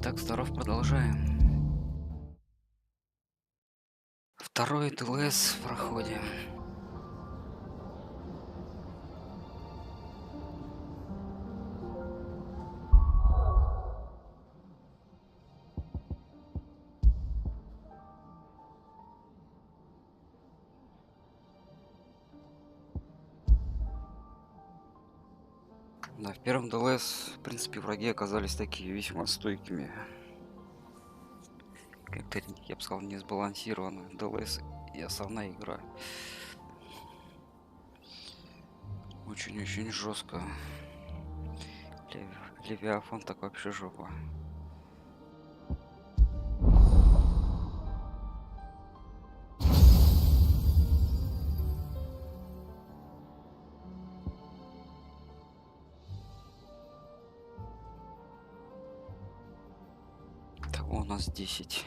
Так, здоров, продолжаем. Второй ТЛС проходим. Да, в первом ДЛС, в принципе, враги оказались такие весьма стойкими. Как-то, я бы сказал, не сбалансированы. ДЛС и основная игра. Очень-очень жестко. Левиафан так вообще жопа. Того у нас 10.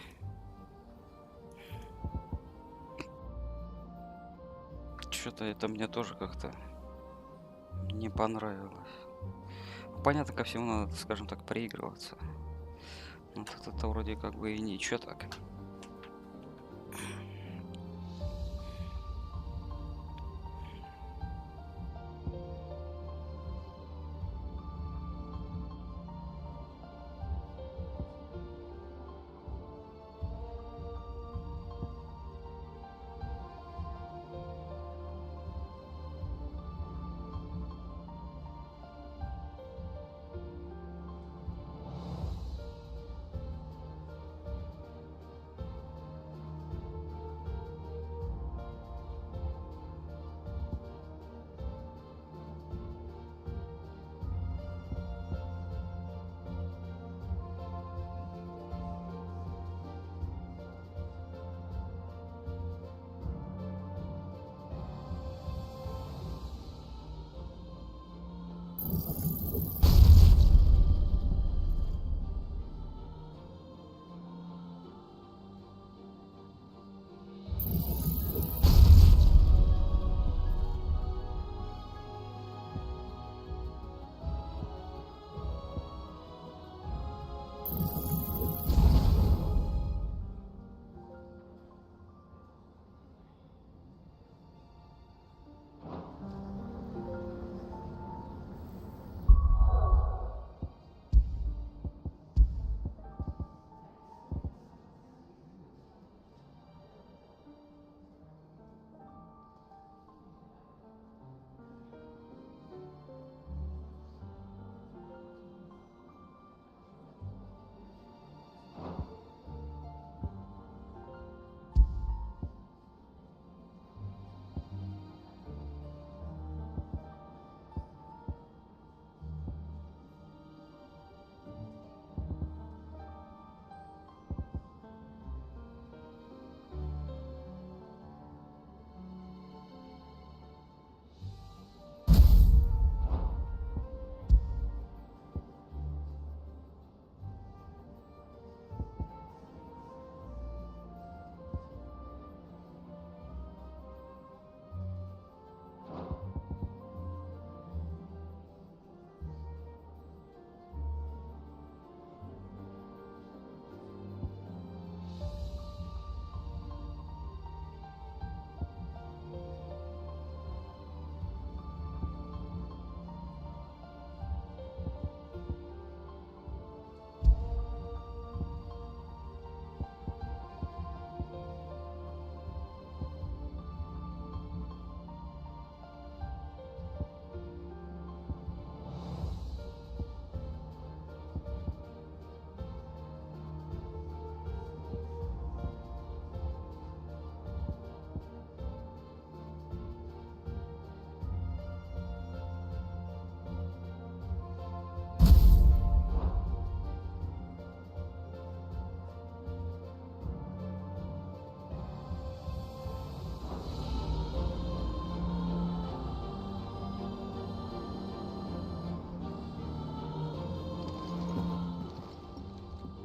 Что-то это мне тоже как-то не понравилось. Понятно, ко всему надо, скажем так, проигрываться. Но вот это вроде как бы и ничего так.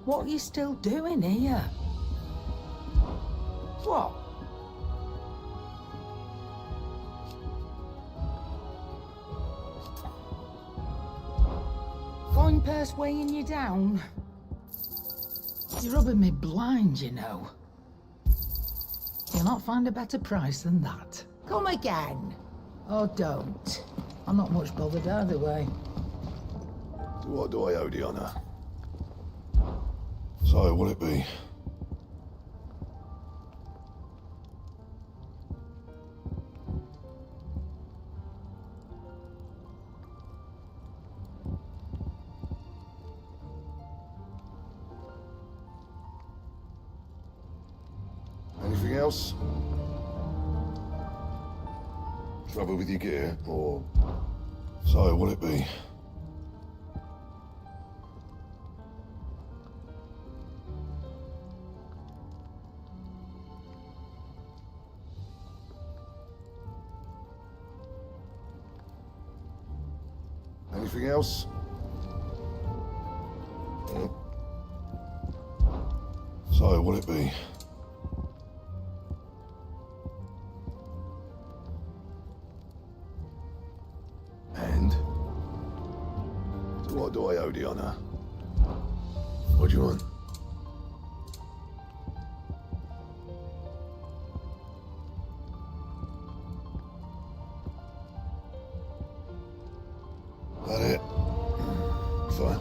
What are you still doing here? What? Fine purse weighing you down? You're rubbing me blind, you know. You'll not find a better price than that. Come again. Or don't. I'm not much bothered either way. What do I owe the honour? So, will it be? Anything else? Trouble with your gear, or... So, will it be? Anything else? So, will it be? And? What do I owe the honour? What do you want? That it? Fine.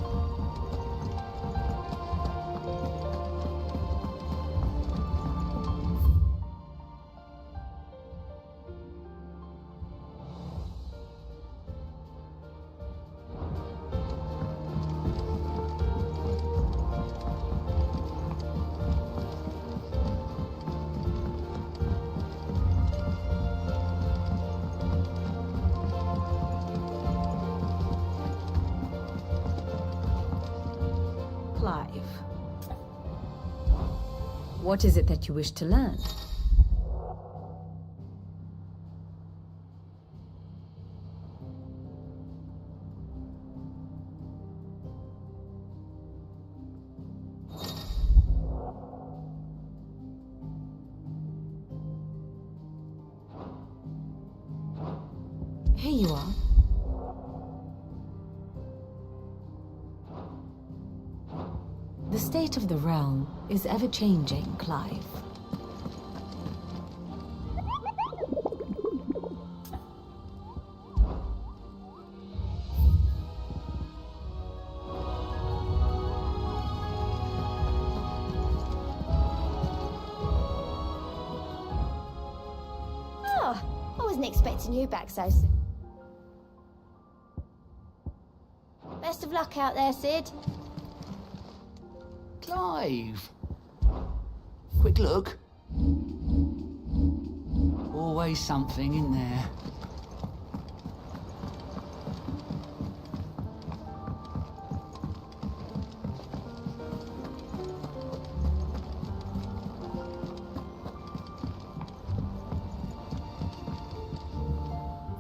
Clive, what is it that you wish to learn? Here you are. The state of the realm is ever-changing, Clive. Oh, I wasn't expecting you back so soon. Best of luck out there, Sid. Clive. Quick look. Always something in there.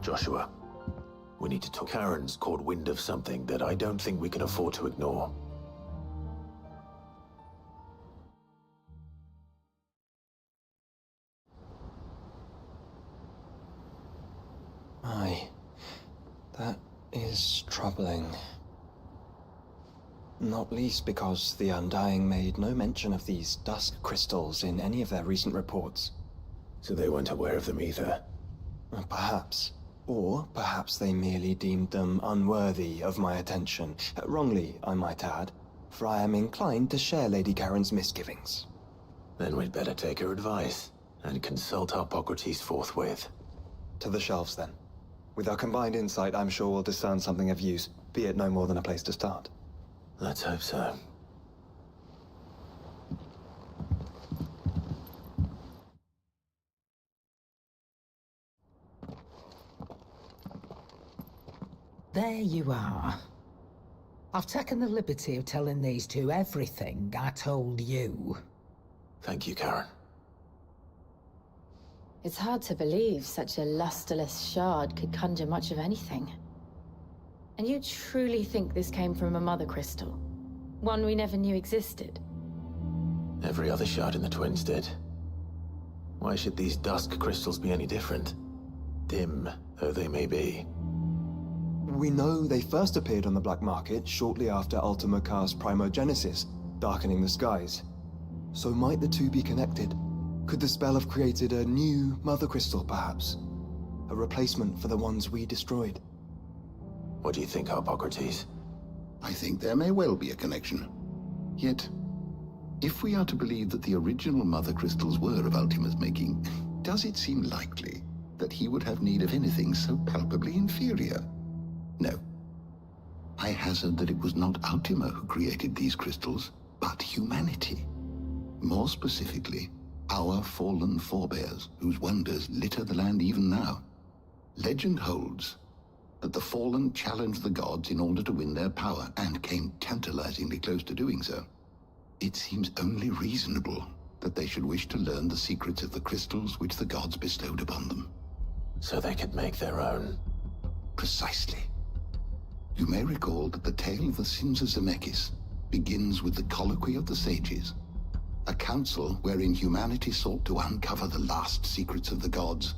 Joshua, we need to talk. Karen's caught wind of something that I don't think we can afford to ignore. Aye, that is troubling. Not least because the Undying made no mention of these dusk crystals in any of their recent reports. So they weren't aware of them either. Perhaps. Or perhaps they merely deemed them unworthy of my attention. Wrongly, I might add, for I am inclined to share Lady Karen's misgivings. Then we'd better take her advice and consult Harpocrates forthwith. To the shelves, then. With our combined insight, I'm sure we'll discern something of use, be it no more than a place to start. Let's hope so. There you are. I've taken the liberty of telling these two everything I told you. Thank you, Karen. It's hard to believe such a lusterless shard could conjure much of anything. And you truly think this came from a mother crystal? One we never knew existed? Every other shard in the Twins did. Why should these dusk crystals be any different? Dim though they may be. We know they first appeared on the black market shortly after Ultima Car's primogenesis, darkening the skies. So might the two be connected? Could the spell have created a new mother crystal, perhaps? A replacement for the ones we destroyed? What do you think, Hippocrates? I think there may well be a connection. Yet, if we are to believe that the original mother crystals were of Ultima's making, does it seem likely that he would have need of anything so palpably inferior? No. I hazard that it was not Ultima who created these crystals, but humanity. More specifically, our fallen forebears, whose wonders litter the land even now. Legend holds that the fallen challenged the gods in order to win their power, and came tantalizingly close to doing so. It seems only reasonable that they should wish to learn the secrets of the crystals which the gods bestowed upon them. So they could make their own. Precisely. You may recall that the tale of the sins of Zemeckis begins with the colloquy of the sages, a council wherein humanity sought to uncover the last secrets of the gods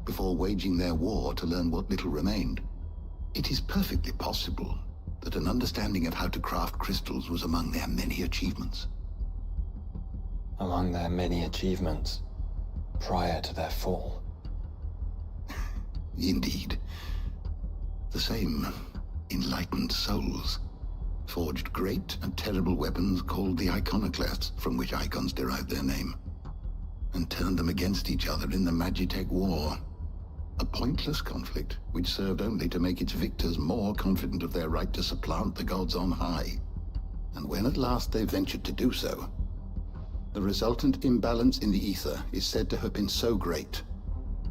before waging their war to learn what little remained. It is perfectly possible that an understanding of how to craft crystals was among their many achievements. Among their many achievements, prior to their fall. Indeed. The same enlightened souls forged great and terrible weapons called the iconoclasts, from which icons derived their name, and turned them against each other in the Magitech War. A pointless conflict which served only to make its victors more confident of their right to supplant the gods on high. And when at last they ventured to do so, the resultant imbalance in the ether is said to have been so great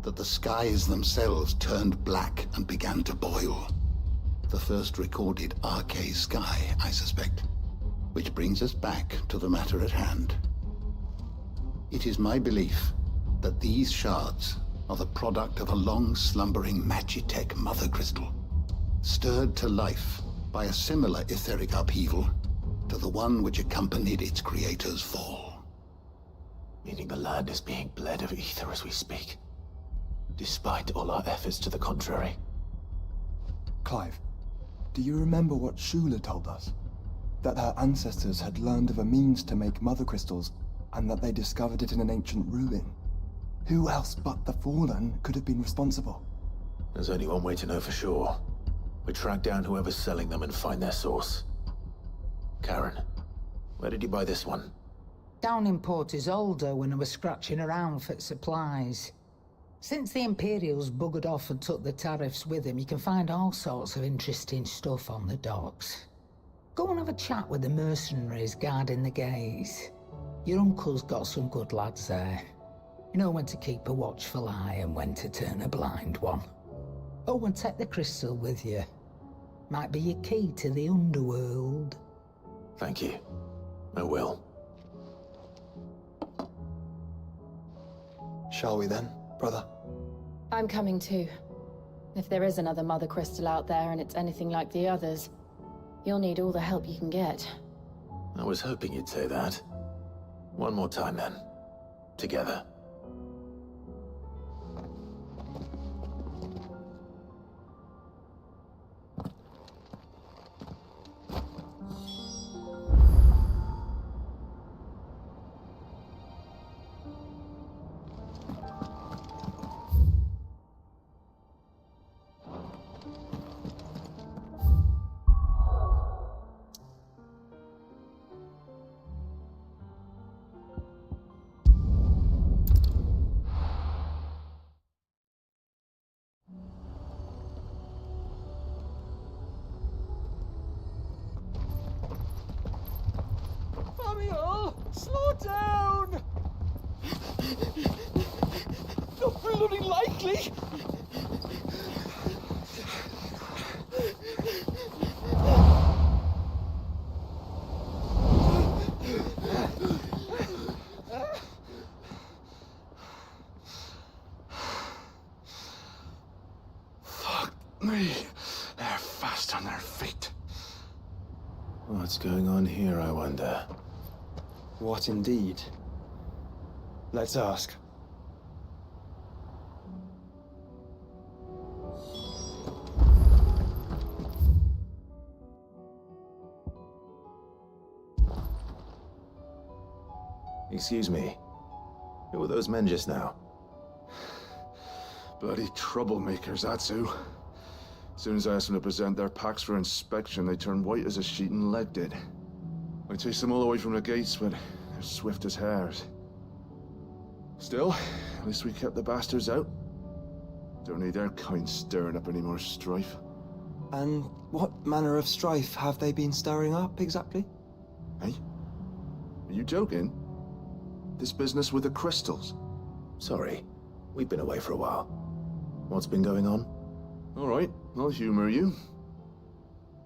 that the skies themselves turned black and began to boil. The first recorded arcade sky, I suspect. Which brings us back to the matter at hand. It is my belief that these shards are the product of a long-slumbering Magitech mother crystal, stirred to life by a similar etheric upheaval to the one which accompanied its creator's fall. Meaning the land is being bled of ether as we speak, despite all our efforts to the contrary. Clive, do you remember what Shula told us? That her ancestors had learned of a means to make mother crystals, and that they discovered it in an ancient ruin. Who else but the Fallen could have been responsible? There's only one way to know for sure. We track down whoever's selling them and find their source. Karen, where did you buy this one? Down in Port Isolde when I was scratching around for supplies. Since the Imperials buggered off and took the tariffs with them, you can find all sorts of interesting stuff on the docks. Go and have a chat with the mercenaries guarding the gates. Your uncle's got some good lads there. You know when to keep a watchful eye and when to turn a blind one. Oh, and take the crystal with you. Might be your key to the underworld. Thank you. I will. Shall we then, brother? I'm coming too. If there is another mother crystal out there and it's anything like the others, you'll need all the help you can get. I was hoping you'd say that. One more time then. Together. Slow down! Not bloody likely! Fuck me. They're fast on their feet. What's going on here, I wonder? What indeed? Let's ask. Excuse me. Who were those men just now? Bloody troublemakers, that's who. As soon as I asked them to present their packs for inspection, they turned white as a sheet and legged it. I chased them all away from the gates, but they're swift as hares. Still, at least we kept the bastards out. Don't need their kind stirring up any more strife. And what manner of strife have they been stirring up, exactly? Hey? Are you joking? This business with the crystals? Sorry, we've been away for a while. What's been going on? Alright, I'll humor you.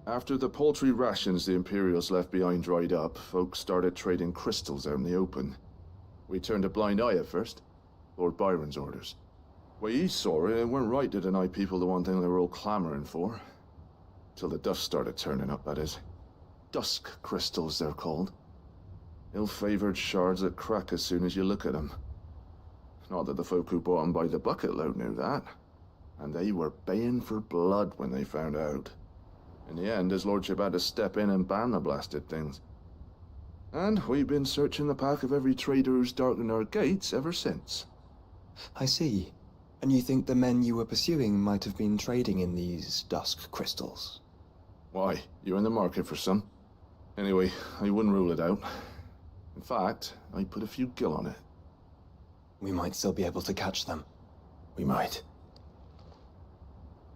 After the paltry rations the Imperials left behind dried up, folks started trading crystals out in the open. We turned a blind eye at first. Lord Byron's orders. Way he saw it, it weren't right to deny people the one thing they were all clamoring for. Till the dust started turning up, that is. Dusk crystals, they're called. Ill-favored shards that crack as soon as you look at them. Not that the folk who bought them by the bucket load knew that. And they were baying for blood when they found out. In the end, his lordship had to step in and ban the blasted things. And we've been searching the pack of every trader who's darkened our gates ever since. I see. And you think the men you were pursuing might have been trading in these dusk crystals? Why, you're in the market for some. Anyway, I wouldn't rule it out. In fact, I put a few gil on it. We might still be able to catch them. We might.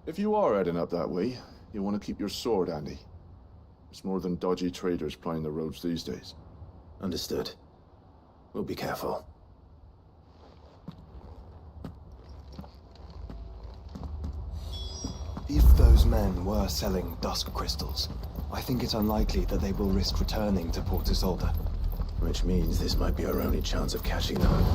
If you are heading up that way, you want to keep your sword handy. There's more than dodgy traders plying the roads these days. Understood. We'll be careful. If those men were selling dusk crystals, I think it's unlikely that they will risk returning to Port Isolde. Which means this might be our only chance of catching them.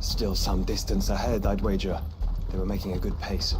Still some distance ahead, I'd wager. They were making a good pace.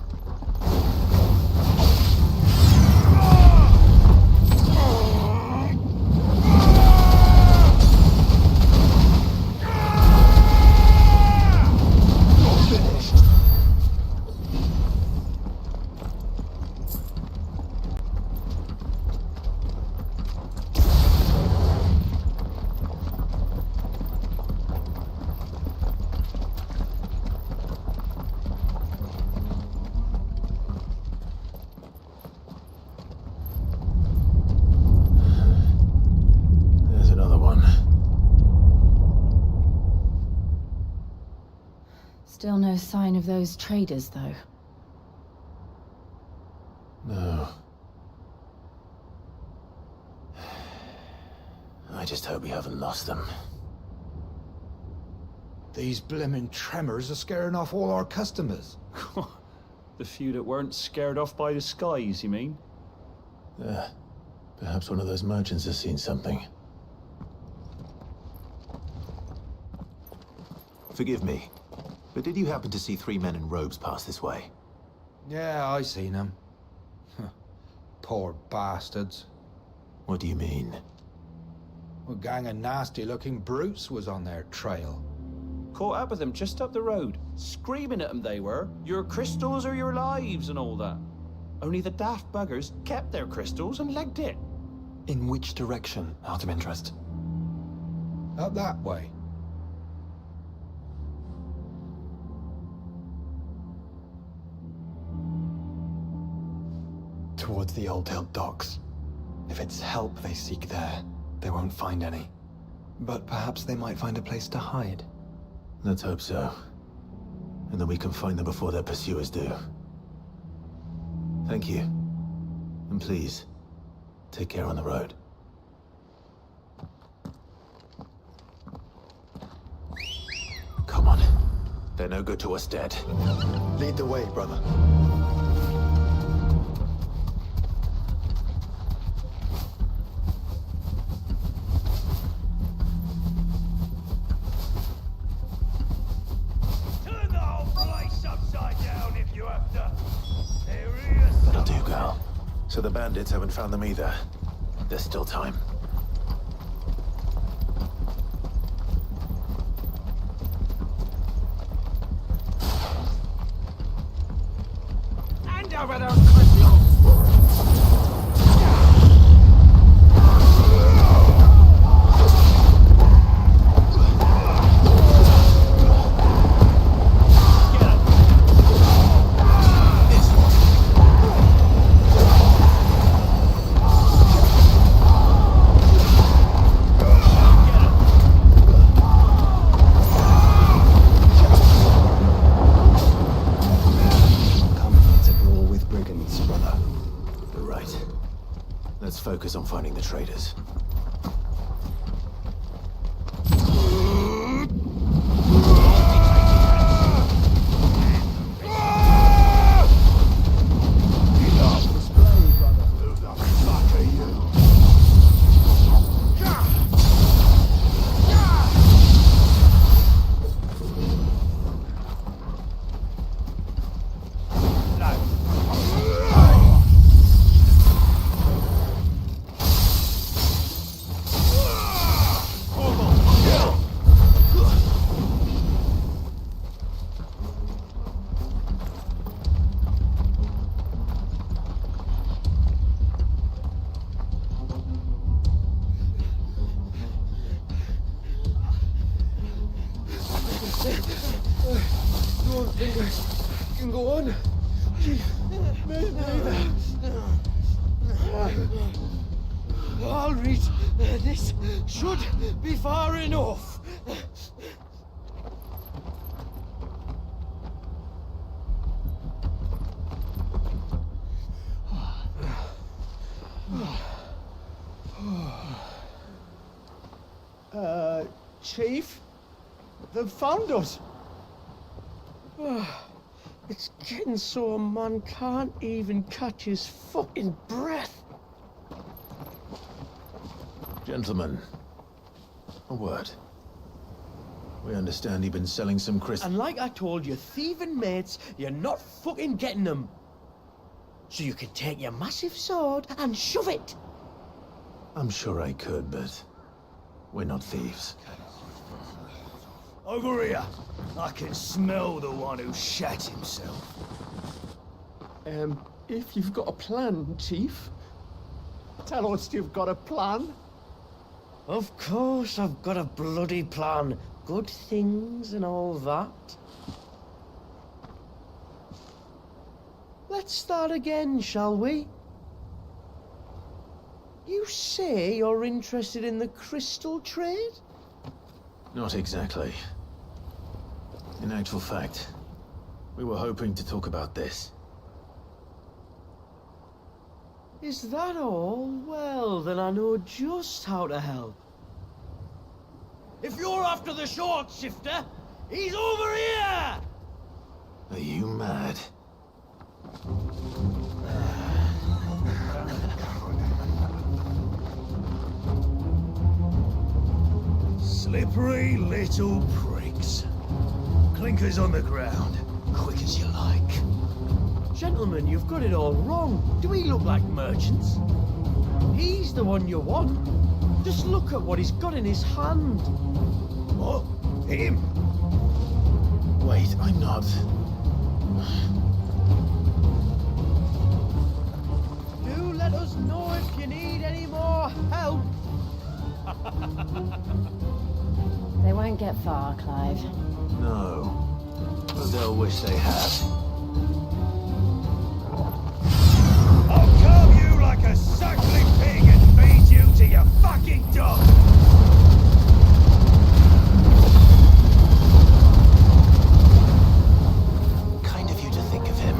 Still no sign of those traders, though. No. I just hope we haven't lost them. These blimmin' tremors are scaring off all our customers. The few that weren't scared off by the skies, you mean? Perhaps one of those merchants has seen something. Forgive me, but did you happen to see 3 men in robes pass this way? Yeah, I seen them. Poor bastards. What do you mean? A gang of nasty-looking brutes was on their trail. Caught up with them just up the road, screaming at them they were. Your crystals are your lives and all that. Only the daft buggers kept their crystals and legged it. In which direction, out of interest? Up that way. Towards the Old Hill docks. If it's help they seek there, they won't find any. But perhaps they might find a place to hide. Let's hope so. And then we can find them before their pursuers do. Thank you. And please, take care on the road. Come on. They're no good to us dead. Lead the way, brother. That'll do, girl. So the bandits haven't found them either. There's still time. Hand over those crystals! Focus on finding the traitors. Can go on. I'll read. This should be far enough. Chief? They've found us. It's getting so a man can't even catch his fucking breath. Gentlemen, a word. We understand you've been selling some crystals. And like I told you, thieving mates, you're not fucking getting them. So you can take your massive sword and shove it. I'm sure I could, but we're not thieves. Over here. I can smell the one who shat himself. If you've got a plan, Chief. Tell us you've got a plan. Of course I've got a bloody plan. Good things and all that. Let's start again, shall we? You say you're interested in the crystal trade? Not exactly. In actual fact, we were hoping to talk about this. Is that all? Well, then I know just how to help. If you're after the short shifter, he's over here! Are you mad? Slippery little pricks. Clinkers on the ground, quick as you like. Gentlemen, you've got it all wrong. Do we look like merchants? He's the one you want. Just look at what he's got in his hand. What? Him? Wait, I'm not. Do let us know if you need any more help. They won't get far, Clive. No. But they'll wish they had. I'll carve you like a suckling pig and feed you to your fucking dog! Kind of you to think of him.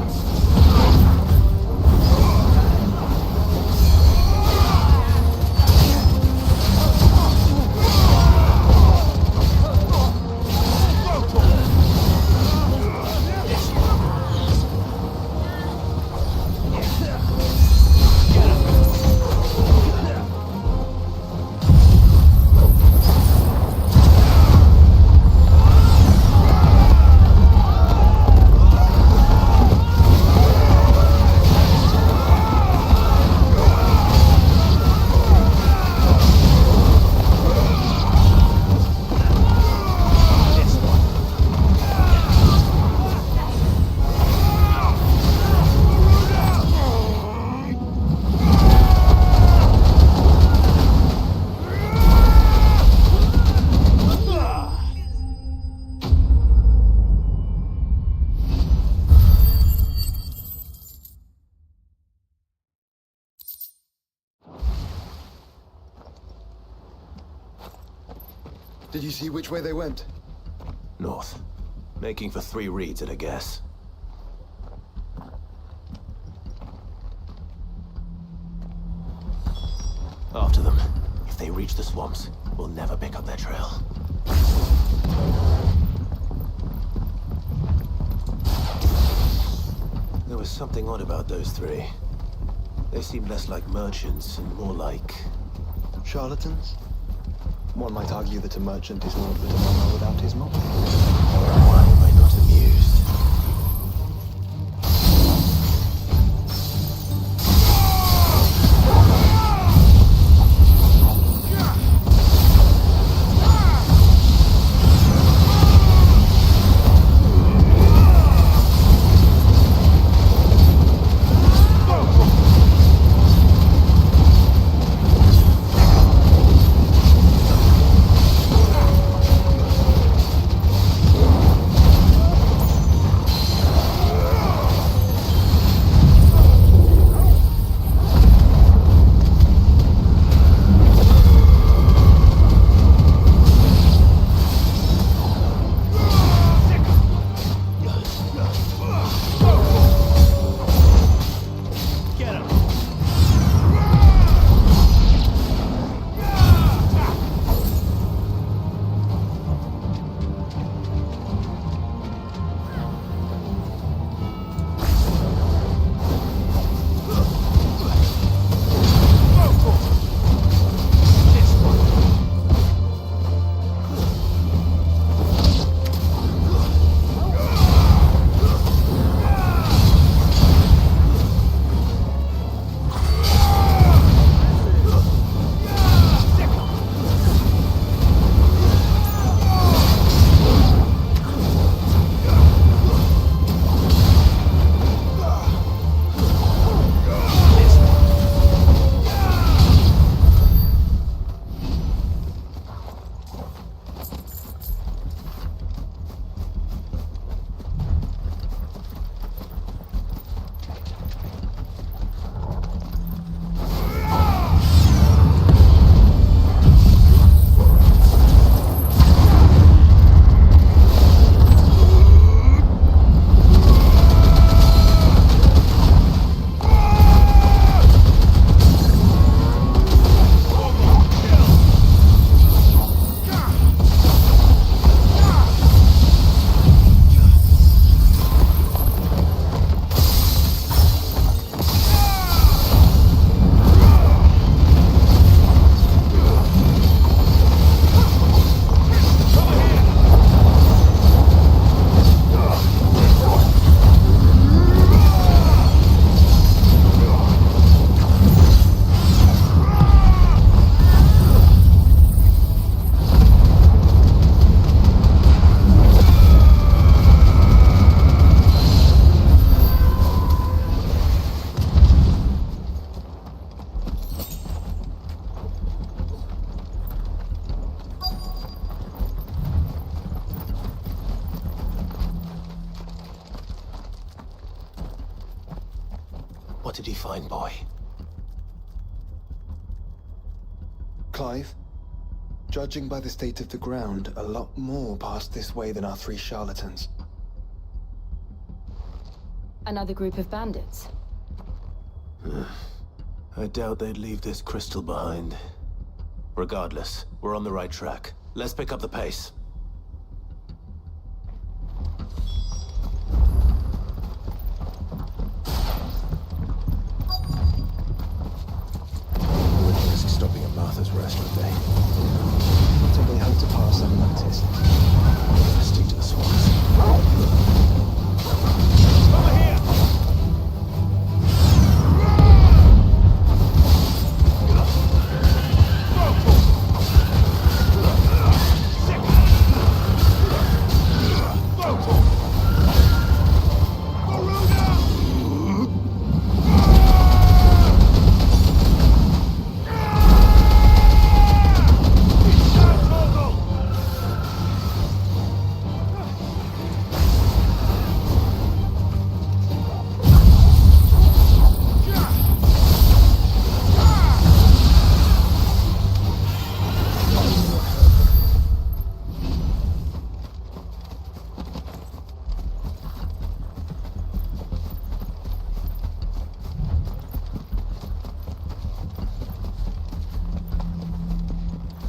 Did you see which way they went? North. Making for 3 reads at a guess. After them. If they reach the swamps, we'll never pick up their trail. There was something odd about those 3. They seemed less like merchants and more like... Charlatans? One might argue that a merchant is naught but a mummer without his mouth. Why am I not amused? What did he find, boy? Clive, judging by the state of the ground, a lot more passed this way than our 3 charlatans. Another group of bandits. I doubt they'd leave this crystal behind. Regardless, we're on the right track. Let's pick up the pace. Wouldn't risk stopping at Martha's restaurant day. So we hope to pass unnoticed. Stick to the swamps. Over here!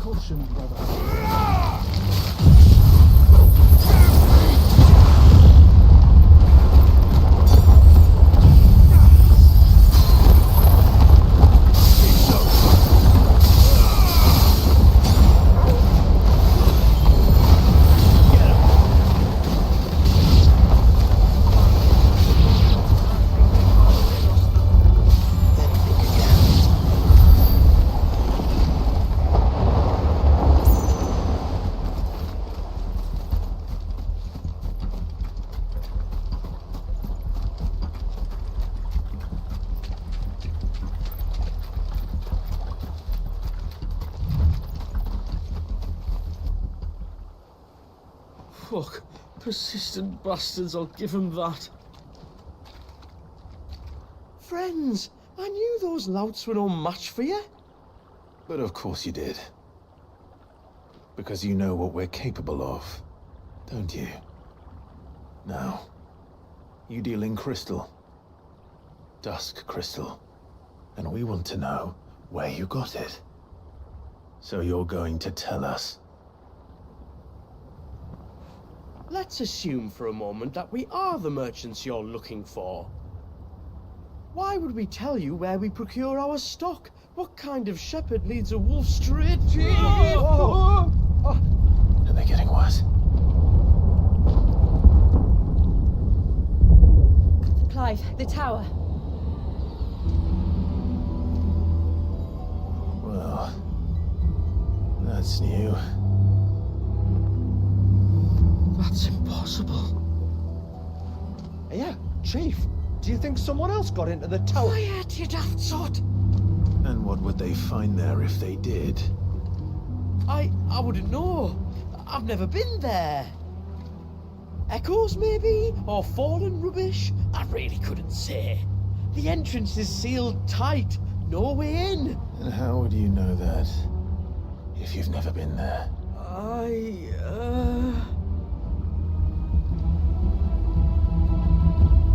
Caution, brother. Fuck. Persistent bastards, I'll give them that. Friends, I knew those louts were no match for you. But of course you did. Because you know what we're capable of, don't you? Now, you deal in crystal. Dusk crystal. And we want to know where you got it. So you're going to tell us. Let's assume for a moment that we are the merchants you're looking for. Why would we tell you where we procure our stock? What kind of shepherd leads a wolf straight to... And they're getting worse. Clive, the tower. Well, that's new. That's impossible. Yeah, Chief, do you think someone else got into the tower? Quiet, you daft sot! And what would they find there if they did? I wouldn't know. I've never been there. Echoes, maybe? Or fallen rubbish? I really couldn't say. The entrance is sealed tight. No way in. And how would you know that if you've never been there?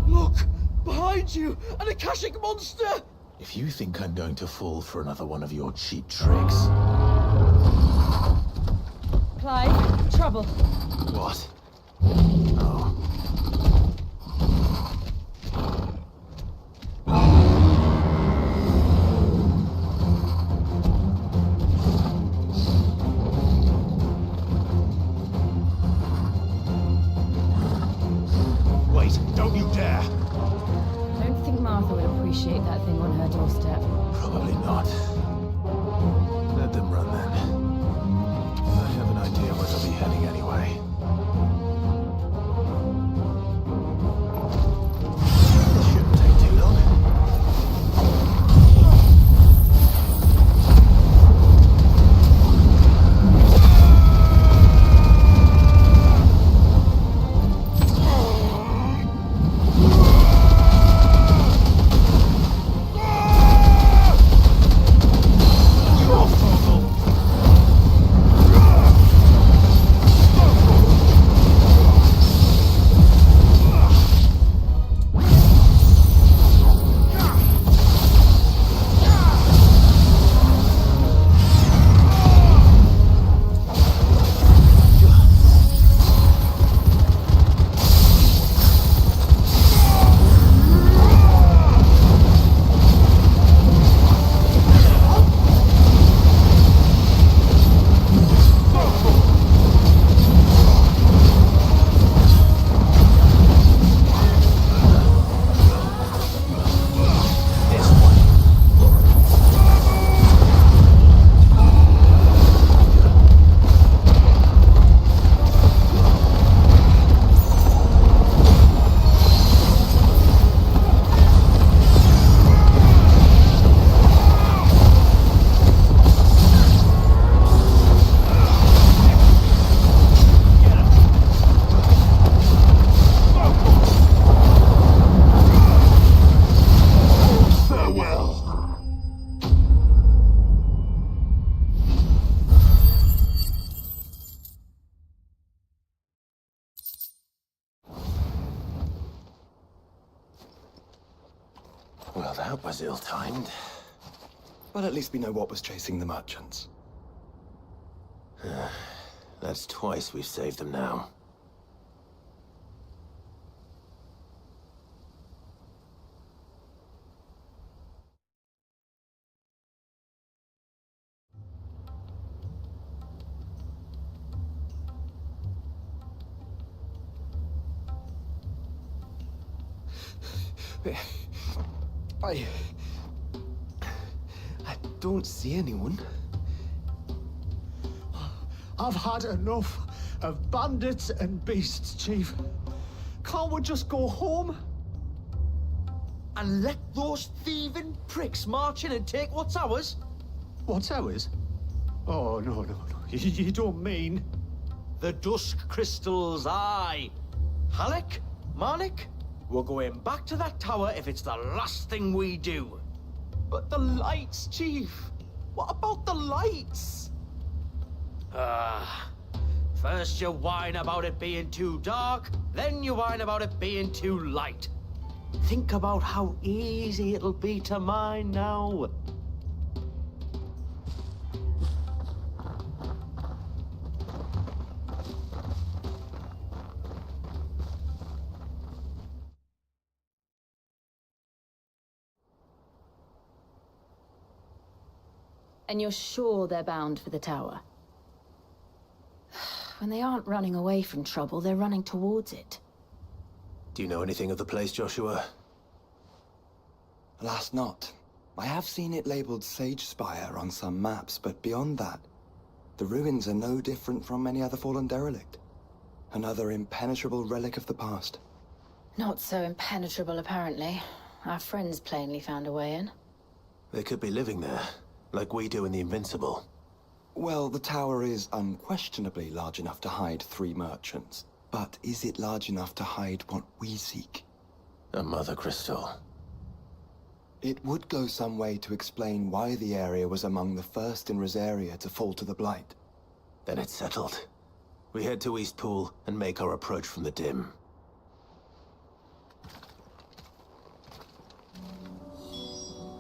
Look! Behind you! An Akashic monster! If you think I'm going to fall for another one of your cheap tricks... Clive, trouble. What? Oh. Wait, don't you dare! I don't think Martha would appreciate that thing on her doorstep. Probably not. Let them run then. I have an idea where they'll be heading anyway. This shouldn't take too long. That was ill-timed. But at least we know what was chasing the merchants. That's twice we've saved them now. I don't see anyone. I've had enough of bandits and beasts, Chief. Can't we just go home? And let those thieving pricks march in and take what's ours? What's ours? Oh, no. You don't mean... The dusk crystals, aye. Halleck? Marnik? We're going back to that tower if it's the last thing we do. But the lights, Chief. What about the lights? First you whine about it being too dark, then you whine about it being too light. Think about how easy it'll be to mine now. And you're sure they're bound for the tower? When they aren't running away from trouble, they're running towards it. Do you know anything of the place, Joshua? Alas, not. I have seen it labeled Sage Spire on some maps, but beyond that, the ruins are no different from any other fallen derelict. Another impenetrable relic of the past. Not so impenetrable, apparently. Our friends plainly found a way in. They could be living there, like we do in the Invincible. Well, the tower is unquestionably large enough to hide 3 merchants. But is it large enough to hide what we seek? A mother crystal. It would go some way to explain why the area was among the first in Rosaria to fall to the Blight. Then it's settled. We head to Eastpool and make our approach from the DIMM.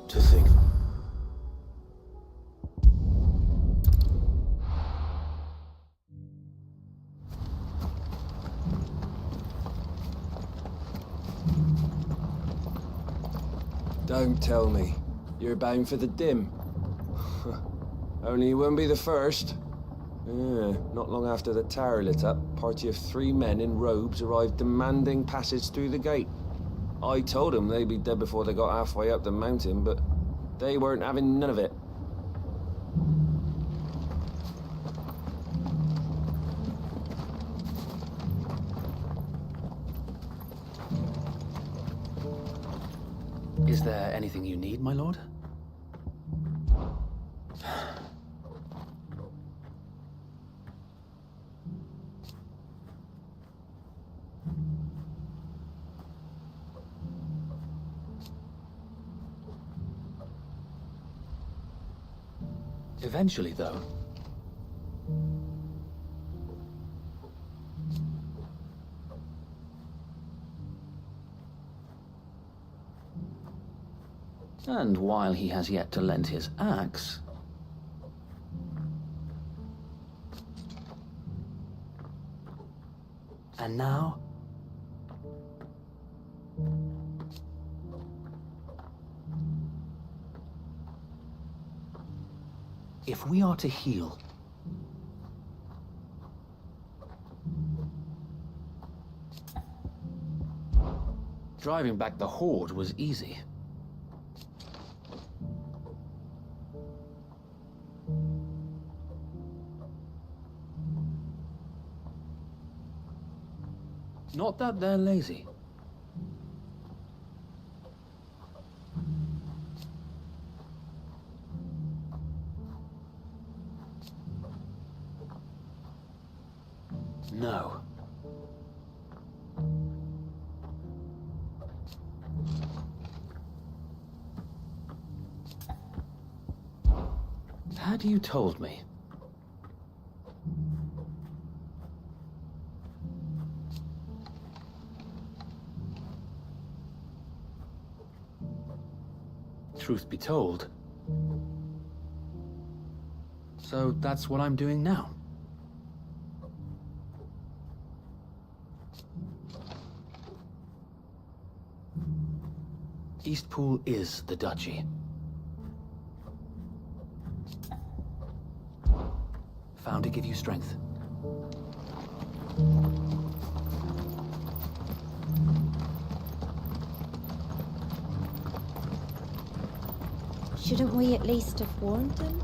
To think... Don't tell me. You're bound for the DIMM. Only you won't be the first. Not long after the tower lit up, a party of 3 men in robes arrived demanding passage through the gate. I told them they'd be dead before they got halfway up the mountain, but they weren't having none of it. Is there anything you need, my lord? Eventually, though. And while he has yet to lend his axe... And now... If we are to heal... Driving back the Horde was easy. Not that they're lazy. No. Had you told me? truth be told. So that's what I'm doing now. Eastpool is the duchy. Found to give you strength. Shouldn't we at least have warned them?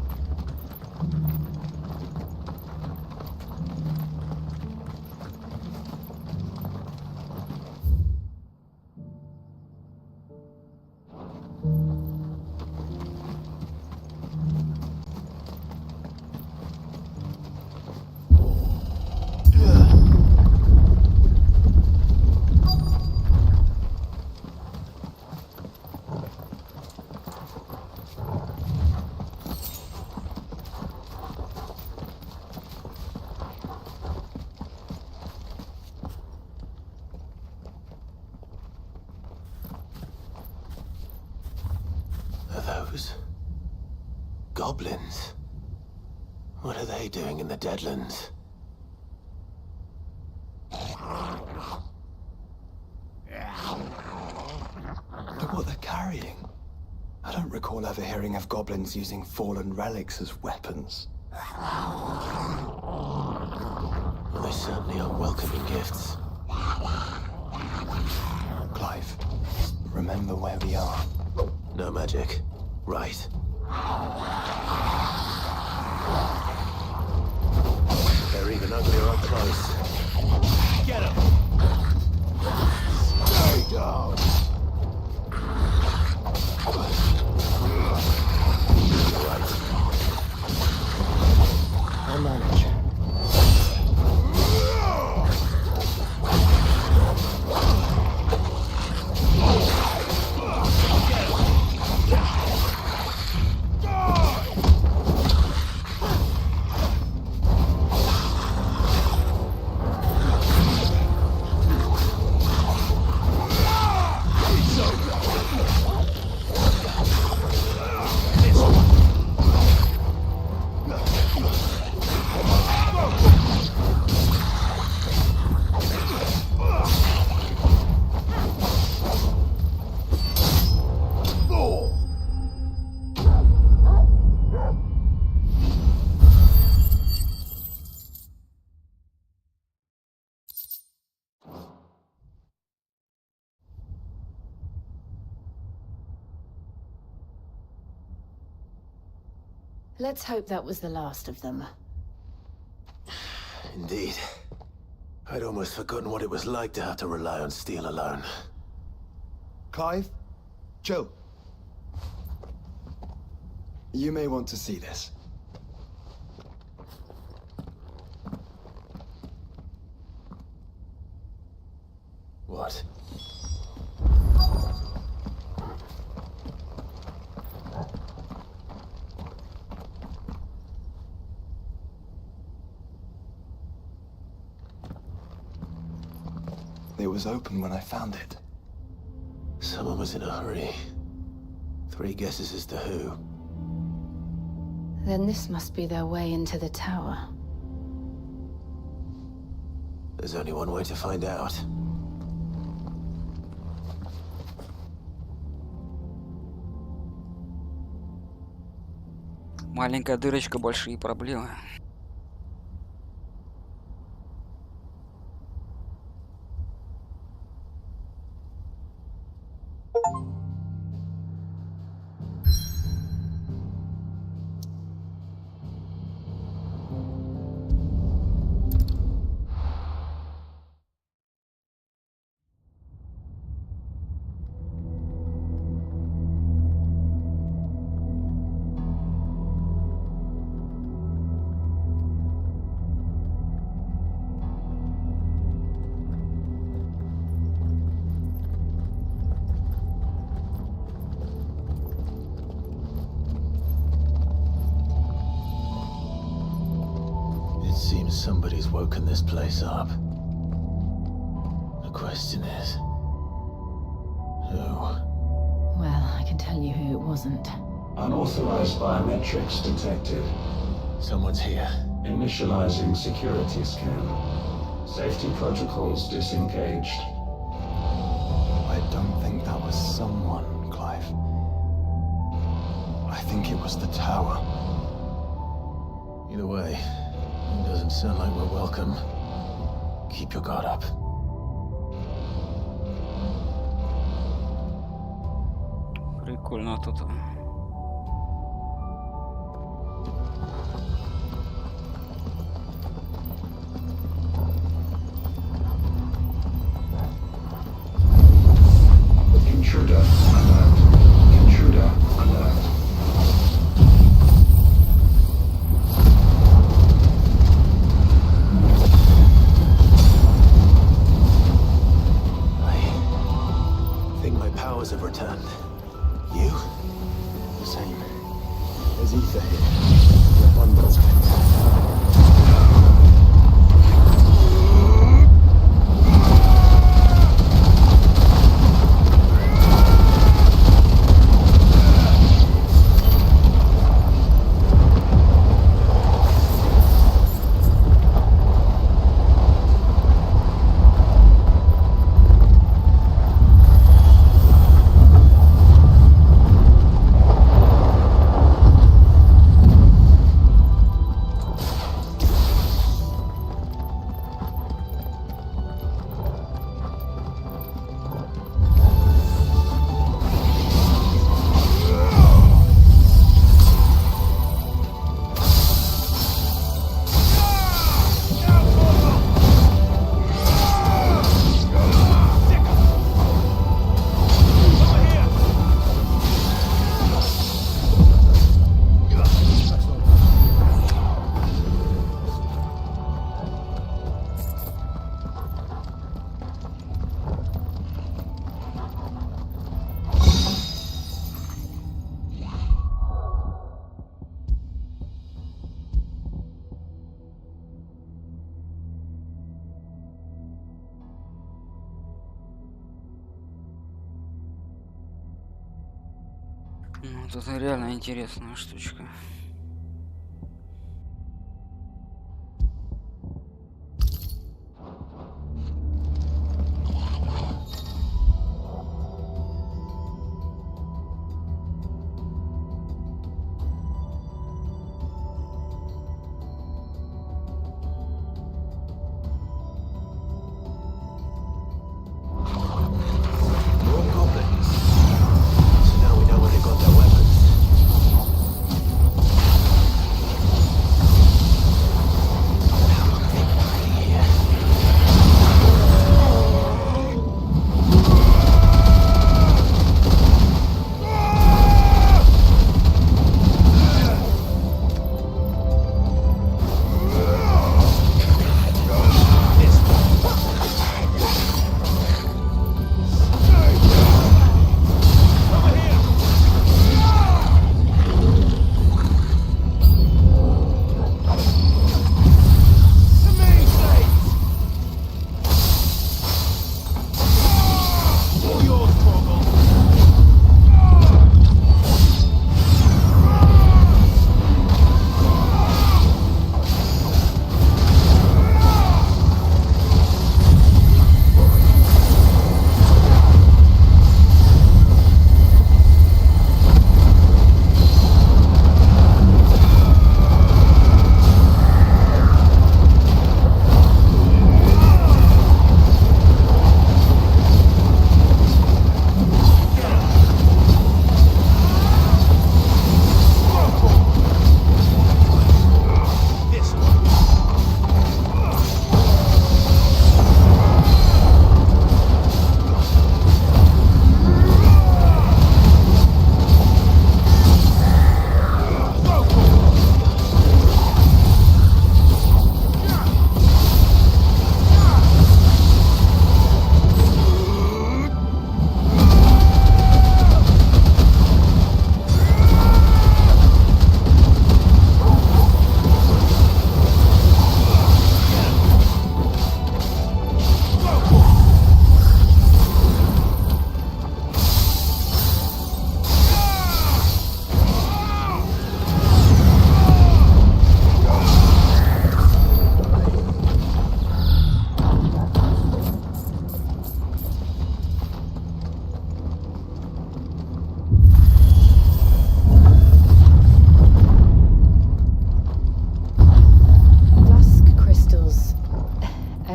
Goblins? What are they doing in the Deadlands? Look what they're carrying. I don't recall ever hearing of goblins using fallen relics as weapons. Well, they certainly are welcoming gifts. Clive, remember where we are. No magic. Right. They're even uglier up close. Get him! Stay down! Right. I'll manage. Let's hope that was the last of them. Indeed. I'd almost forgotten what it was like to have to rely on steel alone. Clive? Joe? You may want to see this. What? It was open when I found it. Someone was in a hurry. 3 guesses as to who. Then this must be their way into the tower. There's only one way to find out. Маленькая дырочка, большие проблемы. Somebody's woken this place up. The question is, who? Well, I can can tell you who it wasn't. Unauthorized biometrics detected. Someone's here. Initializing security scan. Safety protocols disengaged. I don't think that was someone, Clive. I think it was the tower. Either way, it doesn't sound like we're welcome. Keep your guard up. Прикольно тут. Intruder alert. Intruder alert. I think my powers have returned. You? The same. There's ether here. In abundance. Ну, тут реально интересная штучка.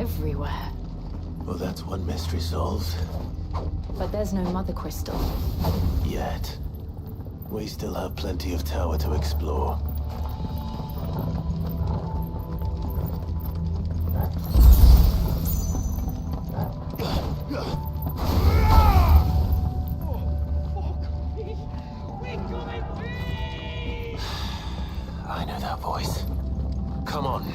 everywhere. Well, that's one mystery solved. But there's no mother crystal. Yet. We still have plenty of tower to explore. I know that voice. Come on.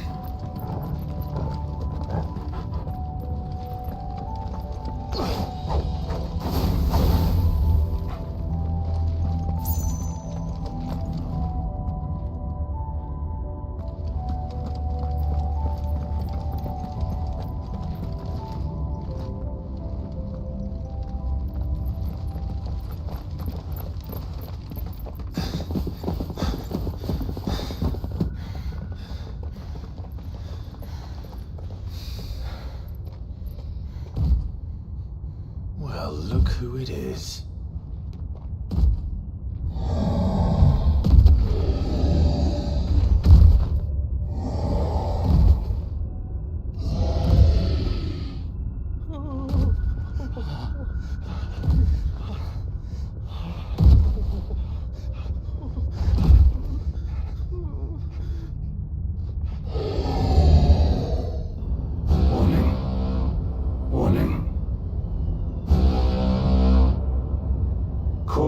Well, look who it is.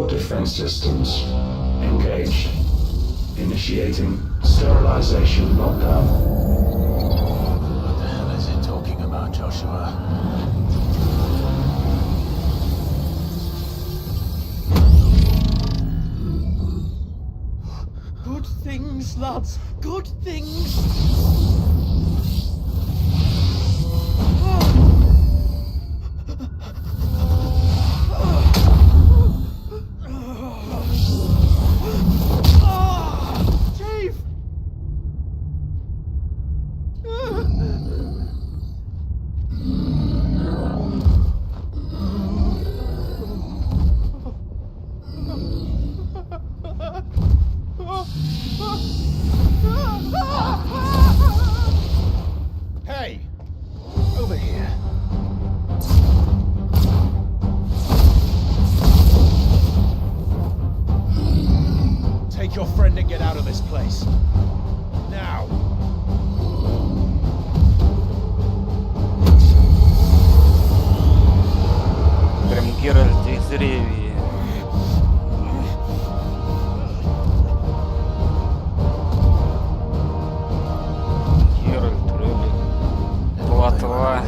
Defense systems engaged. Initiating sterilization lockdown. What the hell is it talking about, Joshua? Good things, lads. Good things. Hey! Over here. Take your friend and get out of this place. Now! Прям Геральт из Ревии. Геральт, Ревии. Платва.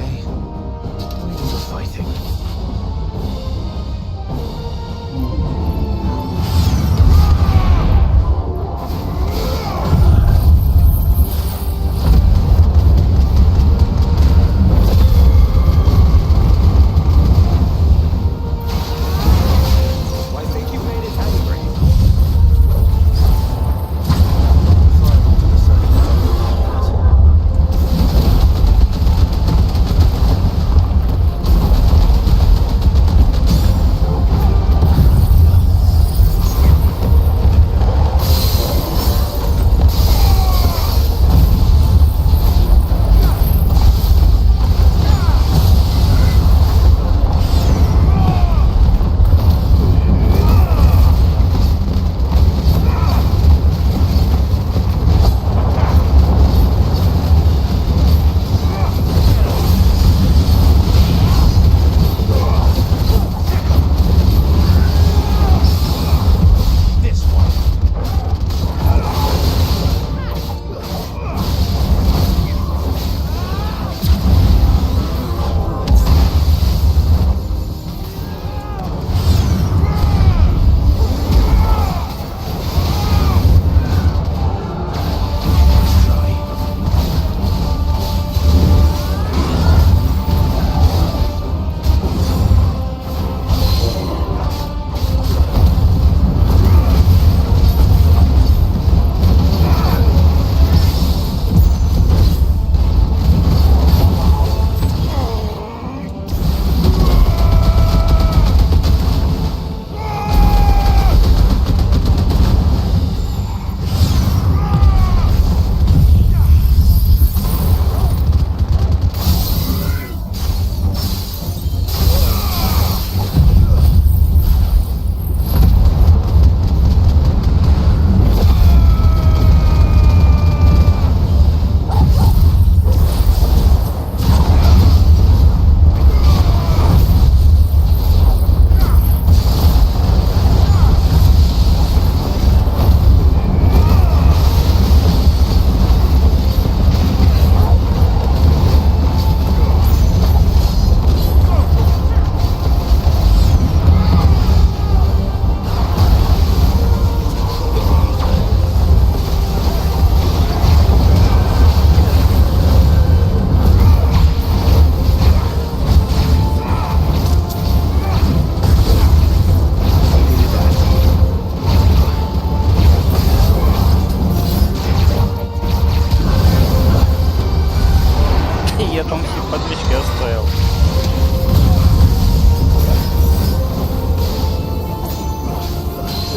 Все подвижки оставил.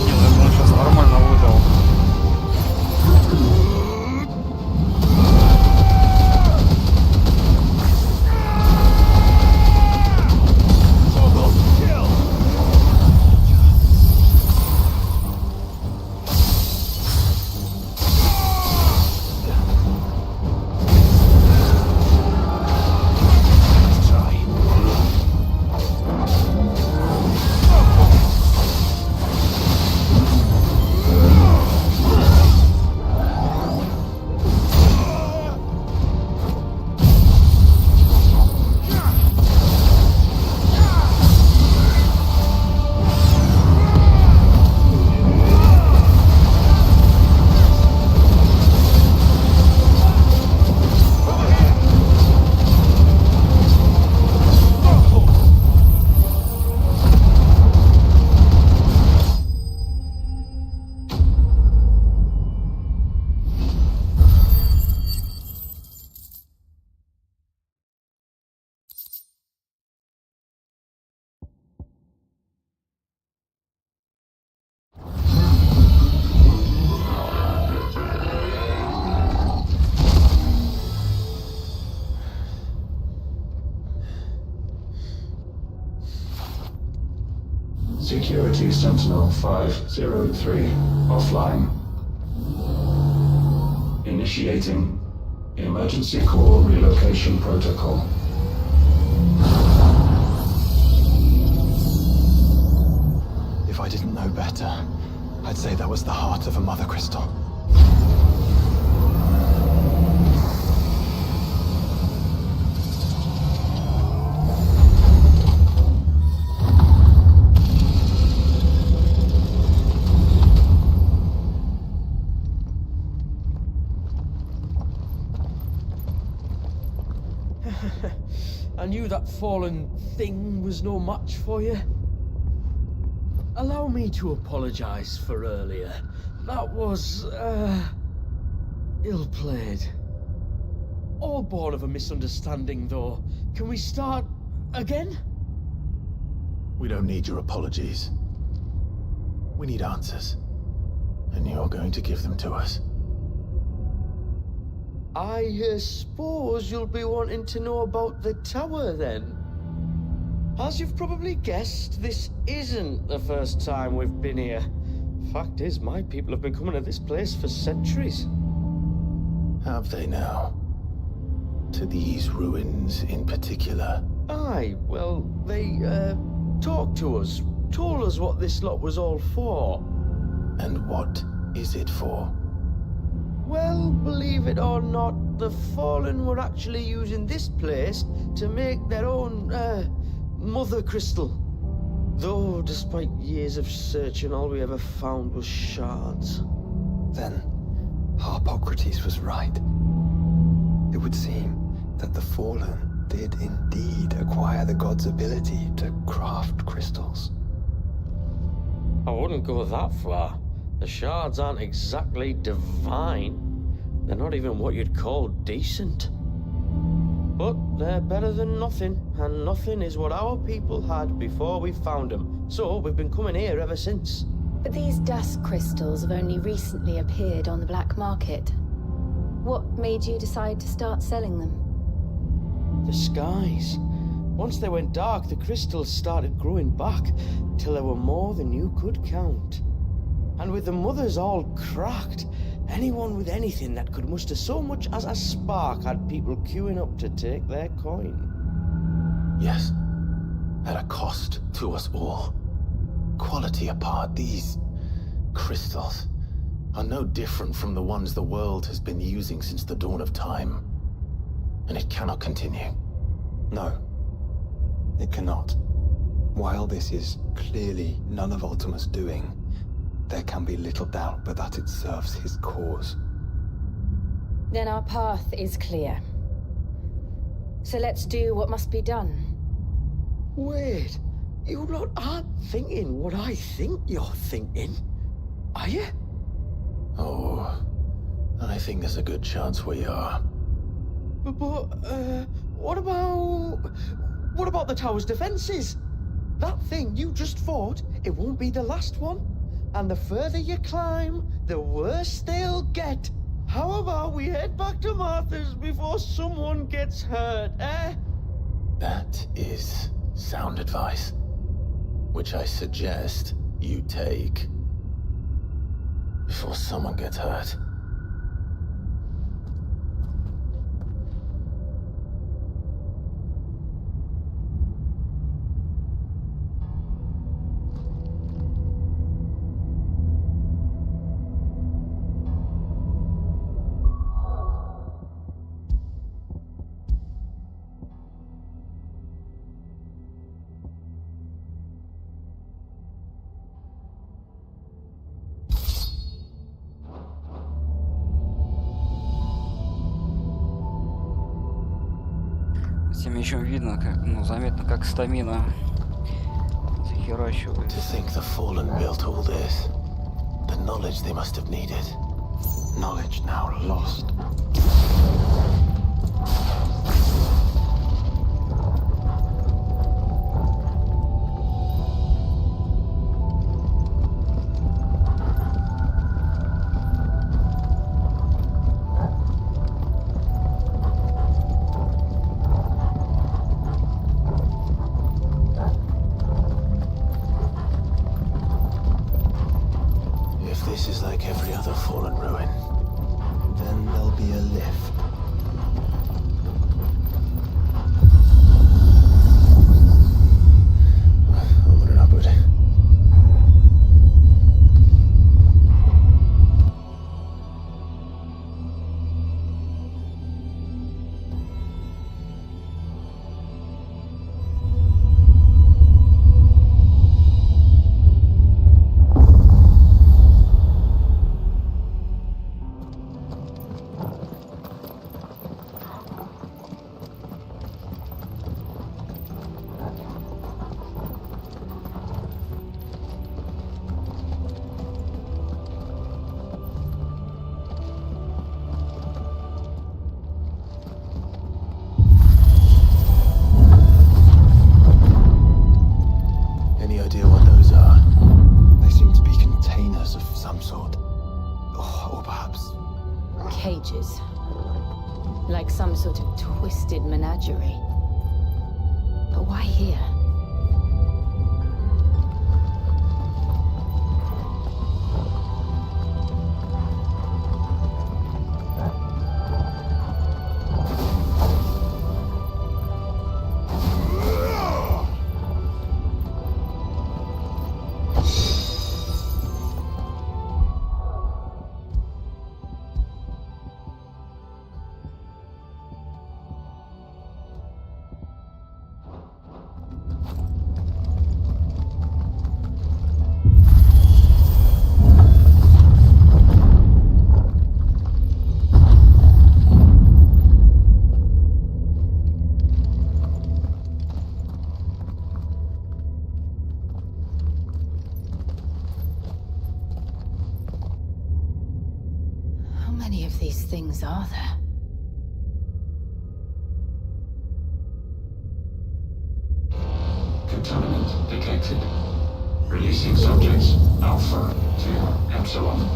Не, ну он сейчас нормально выдал. Security Sentinel 503 offline. Initiating emergency core relocation protocol. If I didn't know better, I'd say that was the heart of a mother crystal. I knew that fallen thing was no match for you. Allow me to apologize for earlier. That was, ill-played. All born of a misunderstanding, though. Can we start again? We don't need your apologies. We need answers. And you're going to give them to us. I suppose you'll be wanting to know about the tower, then. As you've probably guessed, this isn't the first time we've been here. Fact is, my people have been coming to this place for centuries. Have they now? To these ruins in particular? Aye, well, they, talked to us, told us what this lot was all for. And what is it for? Well, believe it or not, the Fallen were actually using this place to make their own, mother crystal. Though, despite years of searching, all we ever found was shards. Then, Harpocrates was right. It would seem that the Fallen did indeed acquire the god's ability to craft crystals. I wouldn't go that far. The shards aren't exactly divine. They're not even what you'd call decent. But they're better than nothing, and nothing is what our people had before we found them. So we've been coming here ever since. But these dust crystals have only recently appeared on the black market. What made you decide to start selling them? The skies. Once they went dark, the crystals started growing back, till there were more than you could count. And with the mothers all cracked, anyone with anything that could muster so much as a spark had people queuing up to take their coin. Yes, at a cost to us all. Quality apart, these crystals are no different from the ones the world has been using since the dawn of time. And it cannot continue. No, it cannot. While this is clearly none of Ultima's doing, there can be little doubt but that it serves his cause. Then our path is clear. So let's do what must be done. Wait, you lot aren't thinking what I think you're thinking, are you? Oh, I think there's a good chance we are. But What about the tower's defenses? That thing you just fought, it won't be the last one. And the further you climb, the worse they'll get. How about we head back to Martha's before someone gets hurt, eh? That is sound advice, which I suggest you take before someone gets hurt. Тем еще видно, как, ну, заметно, как стамина захерачивает. To think the Fallen built all this, the knowledge they must have needed, knowledge now lost. Cages. Like some sort of twisted menagerie. But why here? Things are there? Contaminant detected. Releasing subjects Alpha to Epsilon.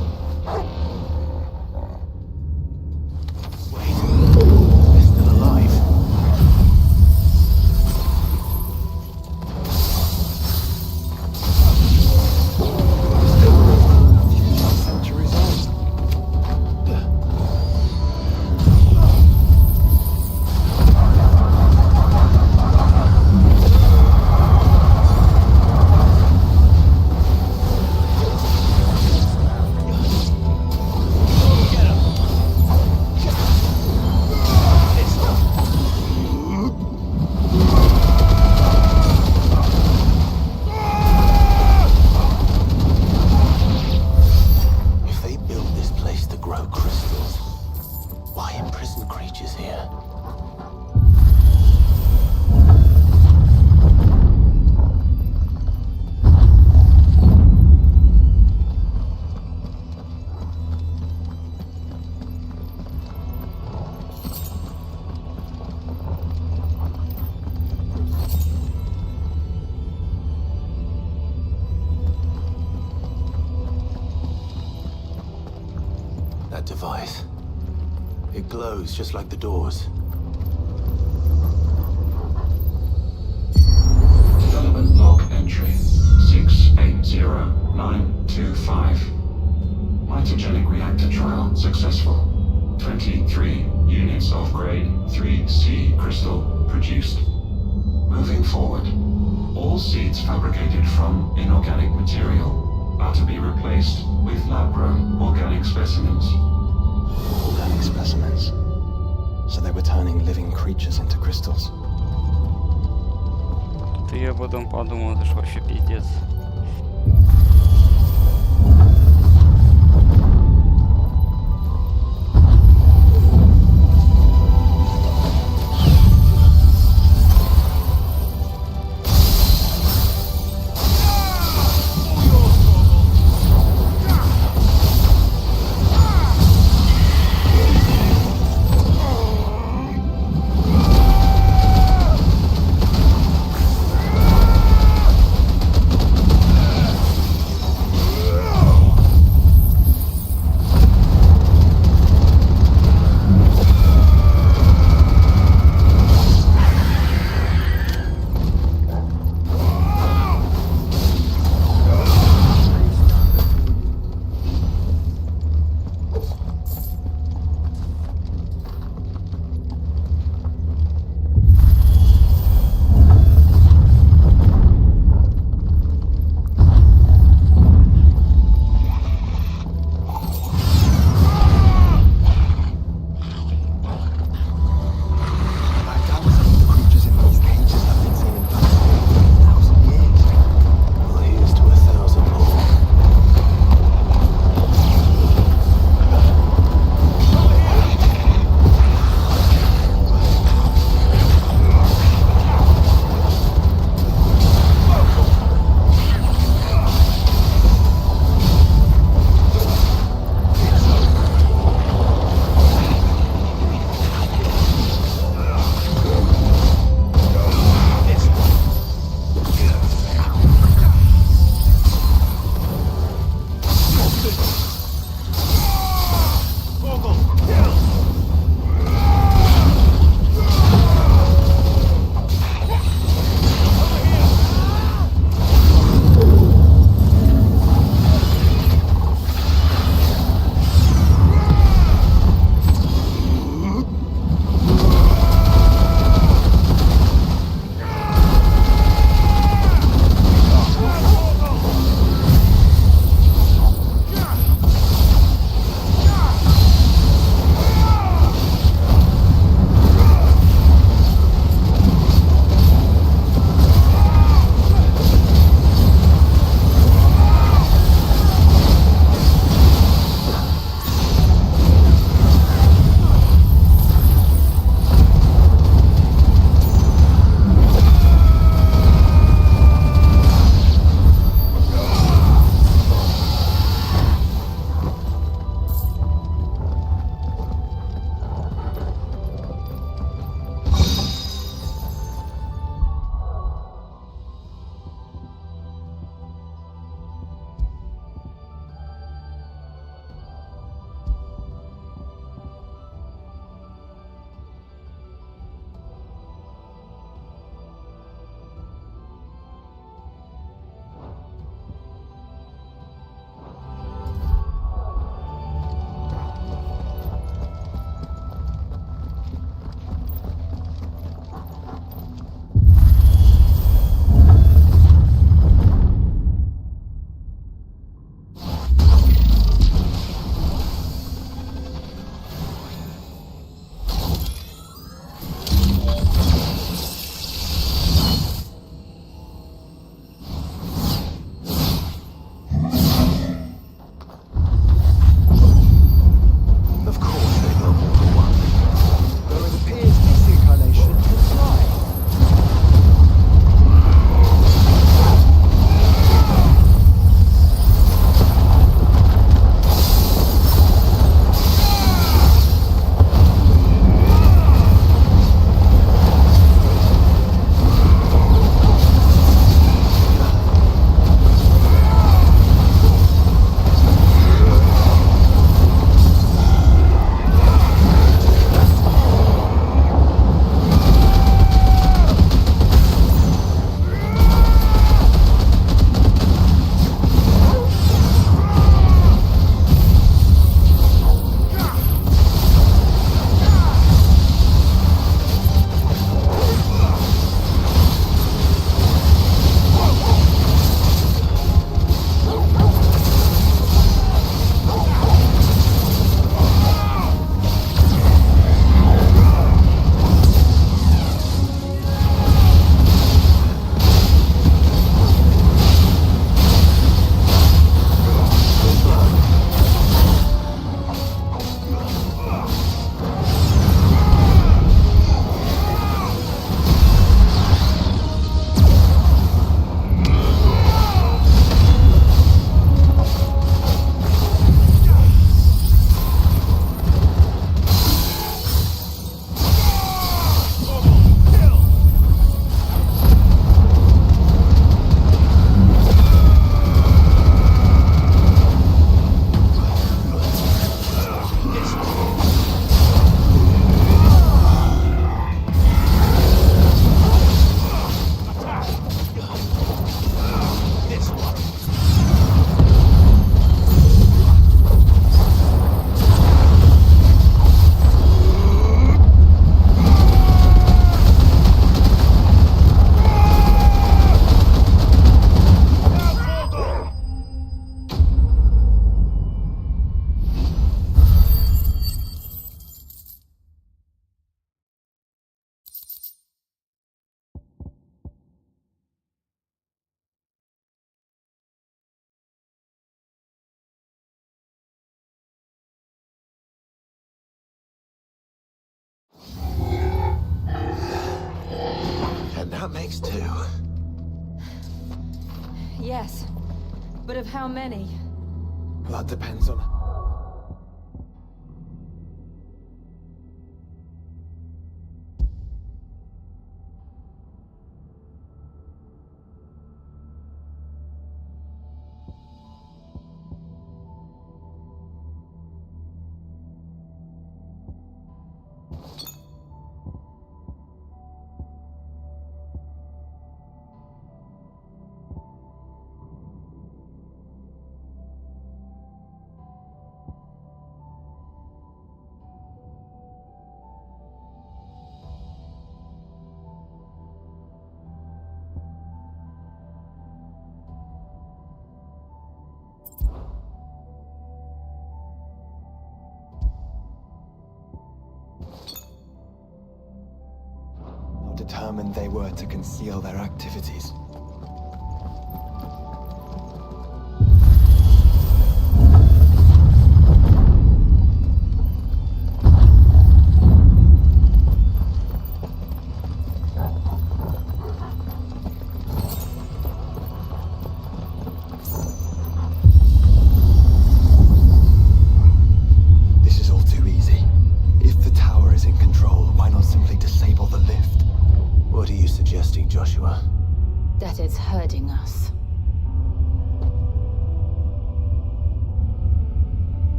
that device. It glows just like the doors. Development log entry 680925. Mitogenic reactor trial successful. 23 units of grade 3C crystal produced. Moving forward, all seeds fabricated from inorganic material are to be replaced with lab-grown organic specimens. Organic specimens. So they were turning living creatures into crystals. Ты я потом подумал, это ж вообще пиздец. That makes 2. Yes, but of how many? Well, that depends on... Determined they were to conceal their activities. This is all too easy. If the tower is in control, why not simply disable the lift? What are you suggesting, Joshua? That it's hurting us.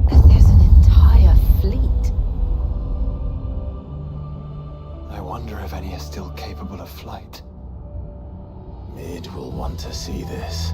There's an entire fleet. I wonder if any are still capable of flight. Mid will want to see this.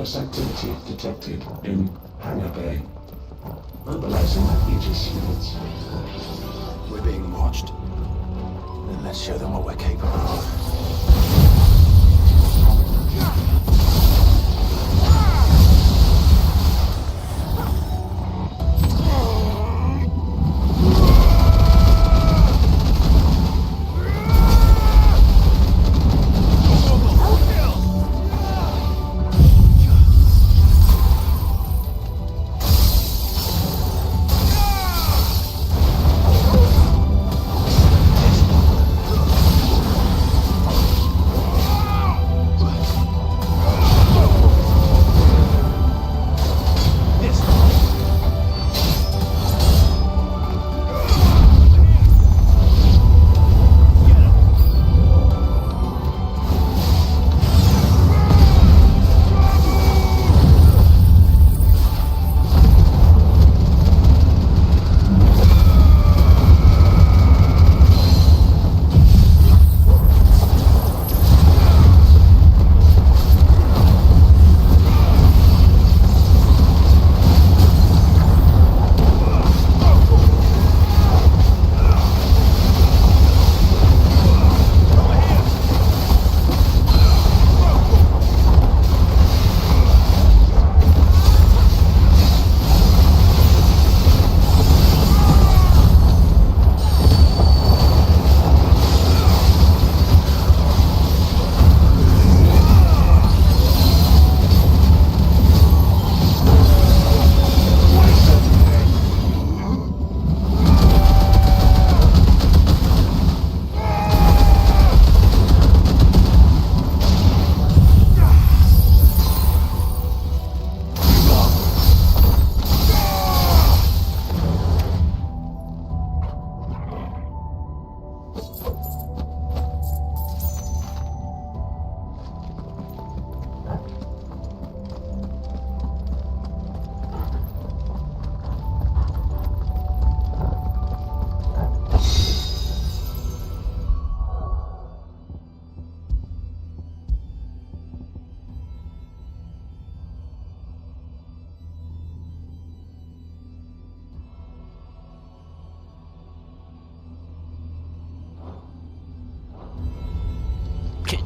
anomalous activity detected in Hangar Bay. Mobilizing Aegis units. We're being watched. Then let's show them what we're capable of.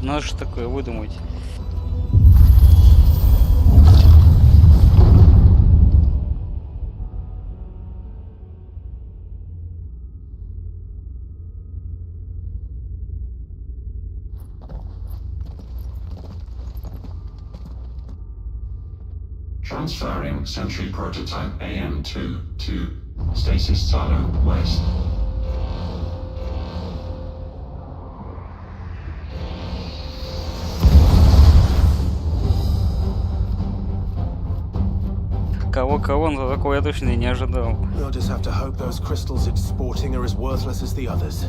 Надо же такое выдумать. Transferring Sentry prototype AM2 to Stasis Silo West. Кого, но такого я точно и не ожидал. We'll just have to hope those crystals it's sporting are as worthless as the others.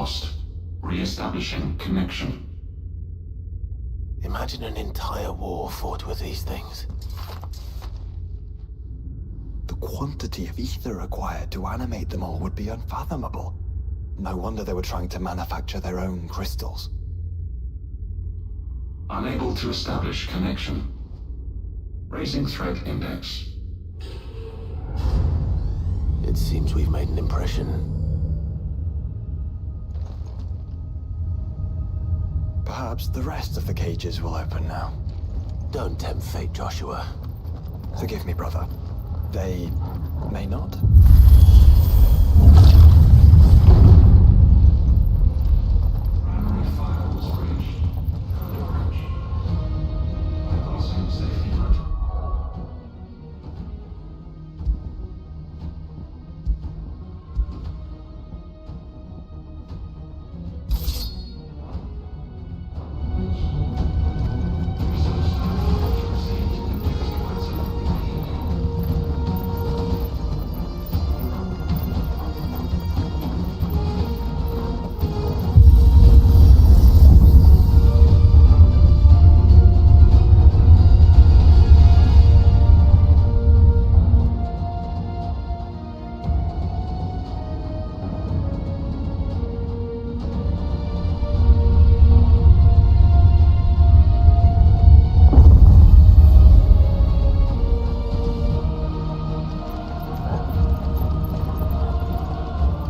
lost. Re-establishing connection. Imagine an entire war fought with these things. The quantity of ether required to animate them all would be unfathomable. No wonder they were trying to manufacture their own crystals. Unable to establish connection. Raising threat index. It seems we've made an impression. Perhaps the rest of the cages will open now. Don't tempt fate, Joshua. Forgive me, brother. They may not. Primary file was breached. Code orange. Bypassing safety protocol.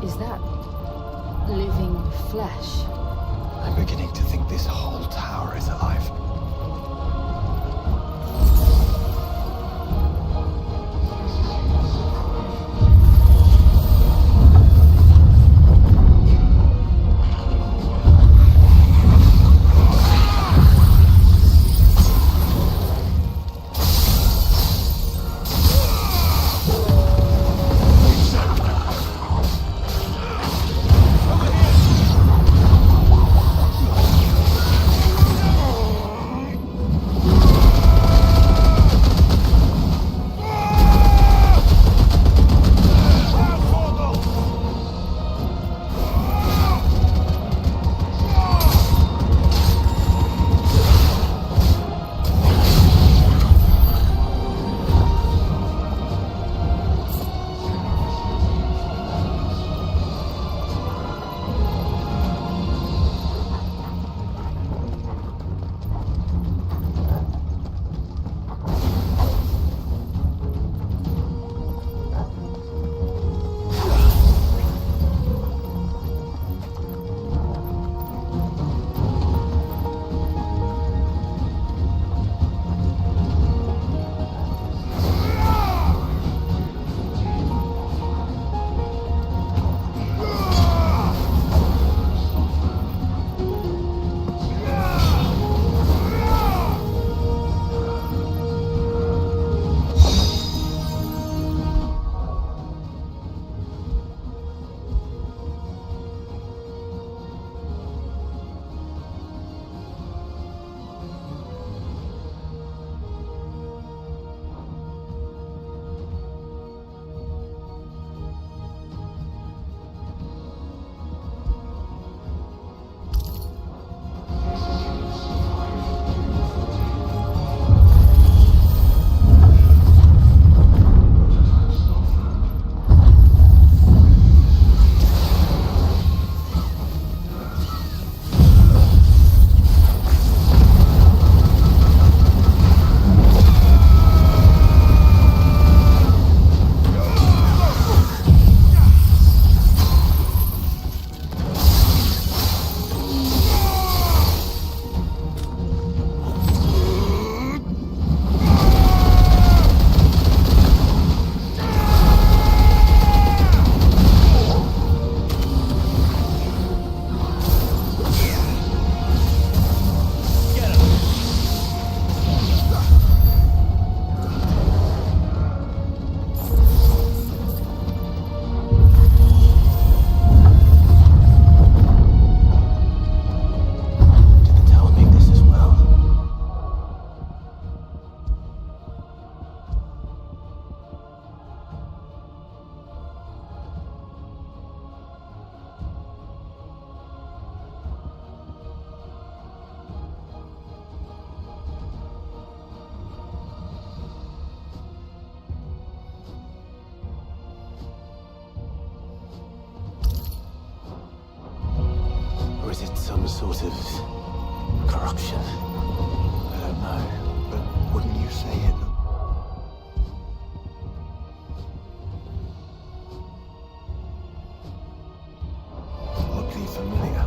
Is that living flesh? I'm beginning to think this whole tower is alive. Some sort of corruption. I don't know, but wouldn't you say it? Oddly familiar.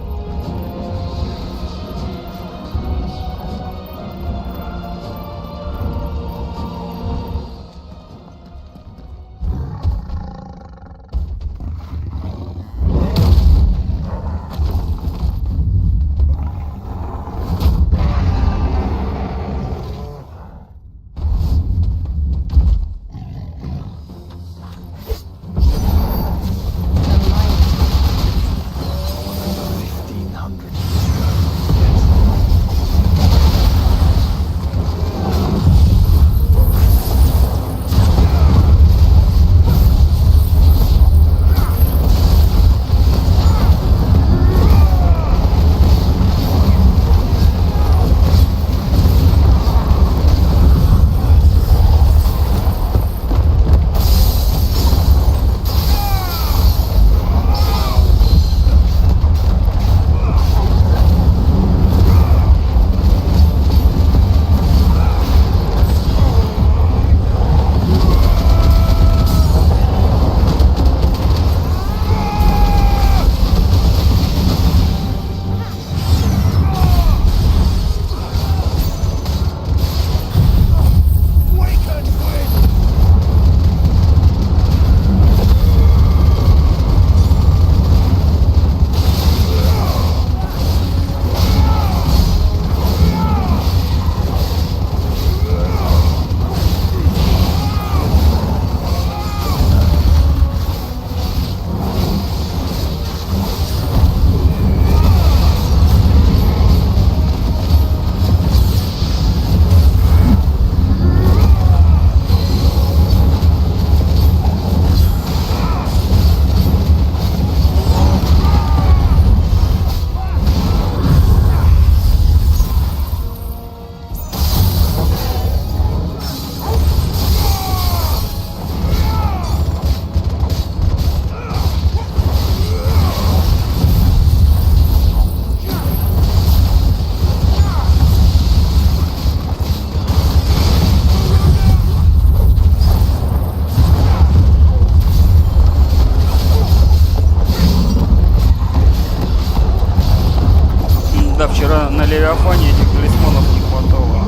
Да, вчера на Левиафане этих талисманов не хватало.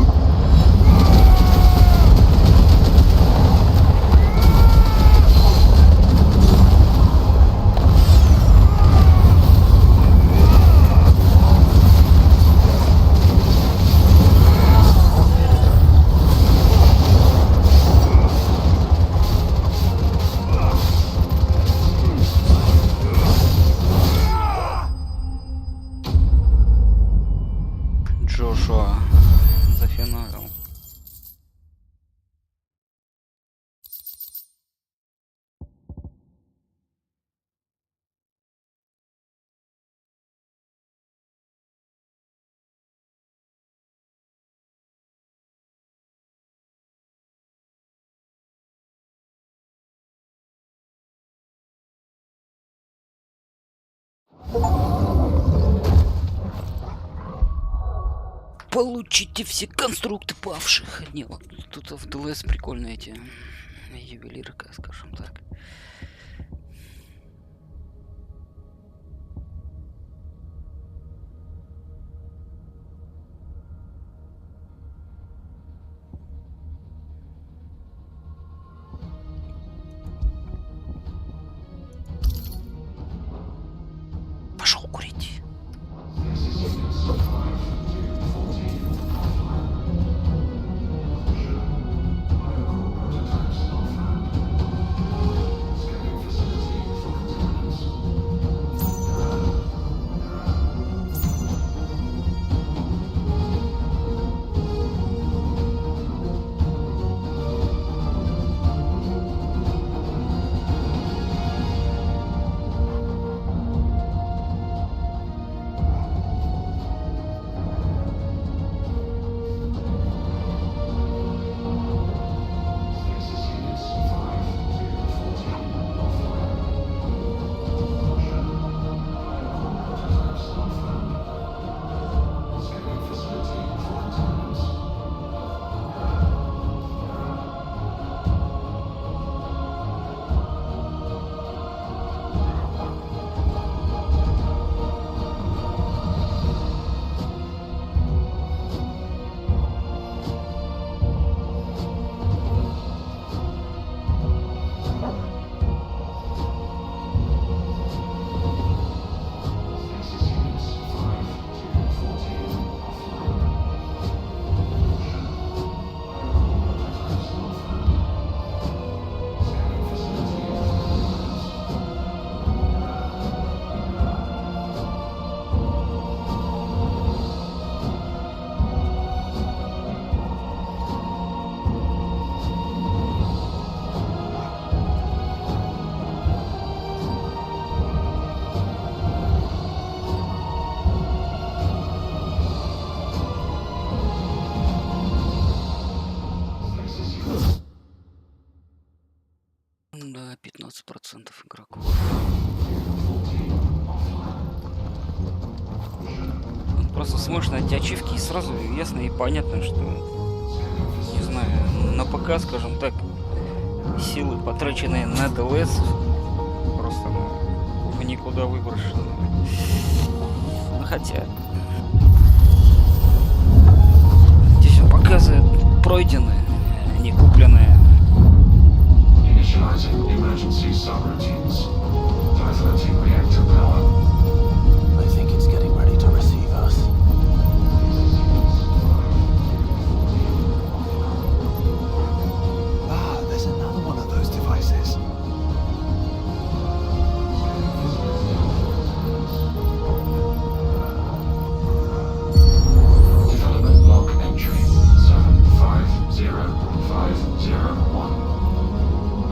Джошуа зафиналил. Получите все конструкты павших. Не, вот тут в ДЛС прикольные эти ювелирка, скажем так. Пошел курить. 15% игроков. Просто смотришь на эти ачивки и сразу ясно и понятно, что, не знаю, на ПК, скажем так, силы, потраченные на ДЛС, просто в никуда выброшены. Ну, хотя здесь он показывает пройденное, не купленное. Initializing emergency subroutines. Diverting reactor power. I think it's getting ready to receive us. Ah, there's another one of those devices. Development log entry 750501.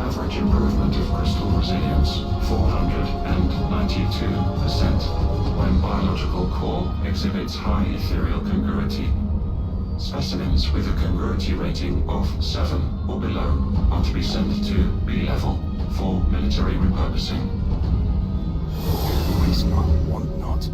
Average improvement of crystal resilience 492% when biological core exhibits high ethereal congruity. Specimens with a congruity rating of 7 or below are to be sent to B level for military repurposing. Waste not, want not.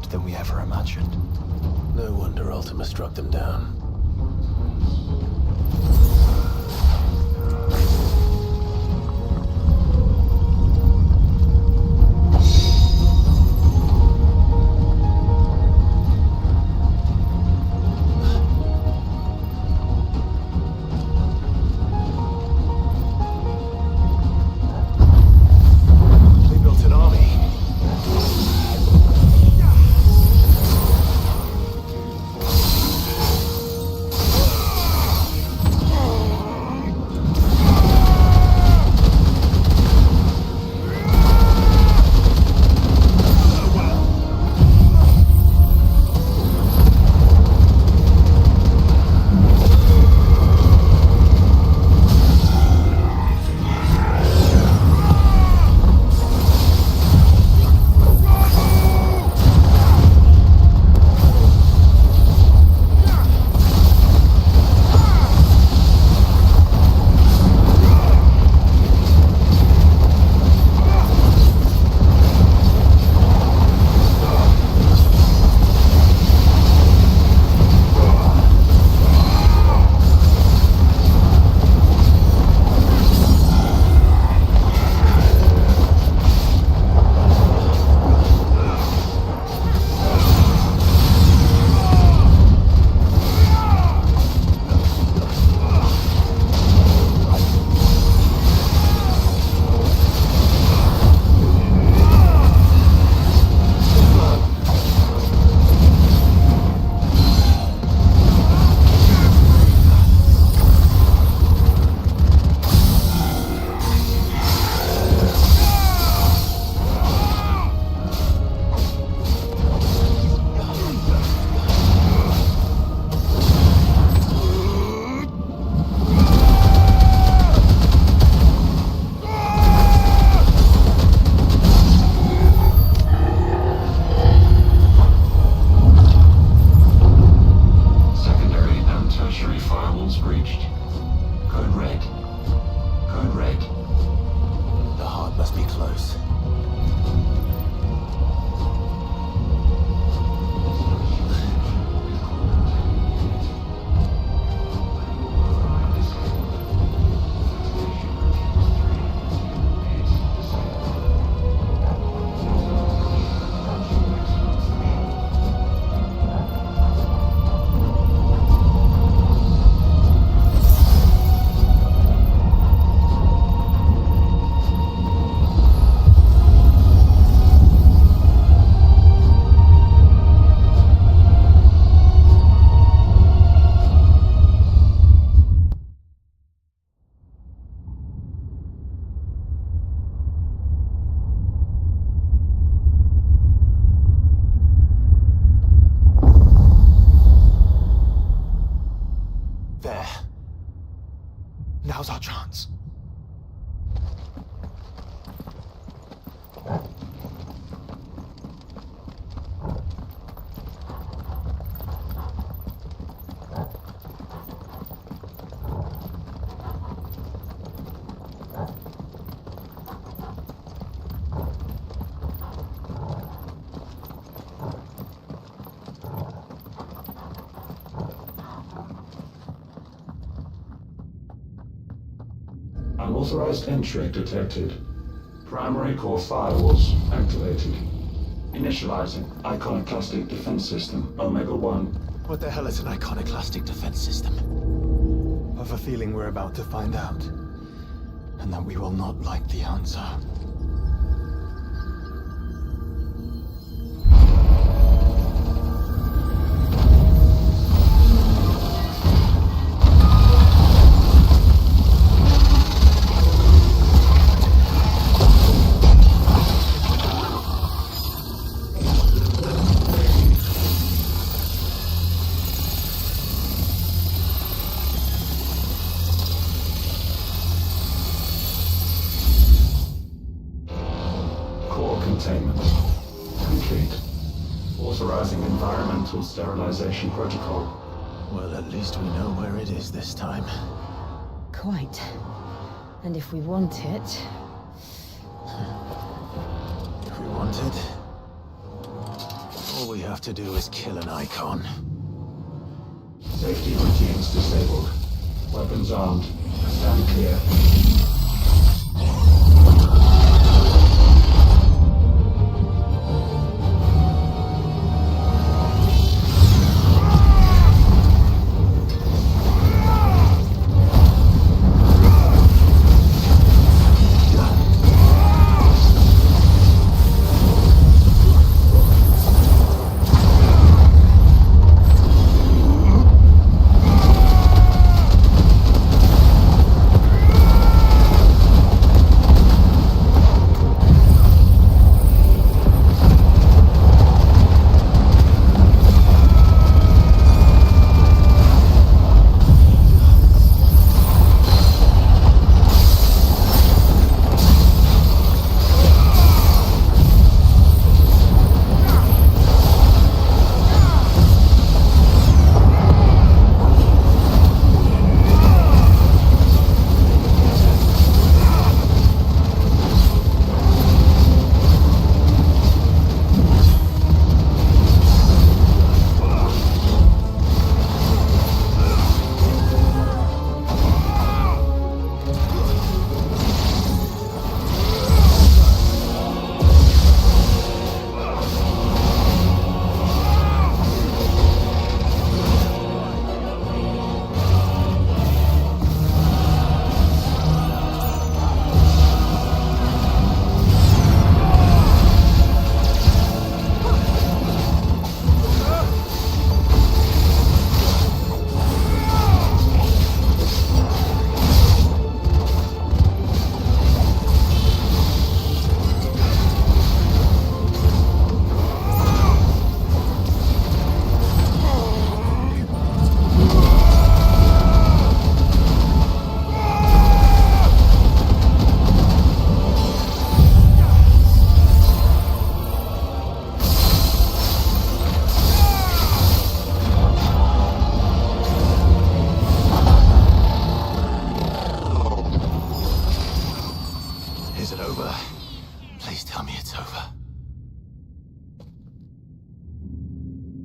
Than we ever imagined. No wonder Ultima struck them down. Now's our chance. Unauthorized entry detected. Primary core firewalls activated. Initializing iconoclastic defense system Omega-1. What the hell is an iconoclastic defense system? I've a feeling we're about to find out. And that we will not like the answer. Containment complete. Authorizing environmental sterilization protocol. Well, at least we know where it is this time. Quite. And if we want it... If we want it, all we have to do is kill an icon. Safety routines disabled. Weapons armed. Stand clear.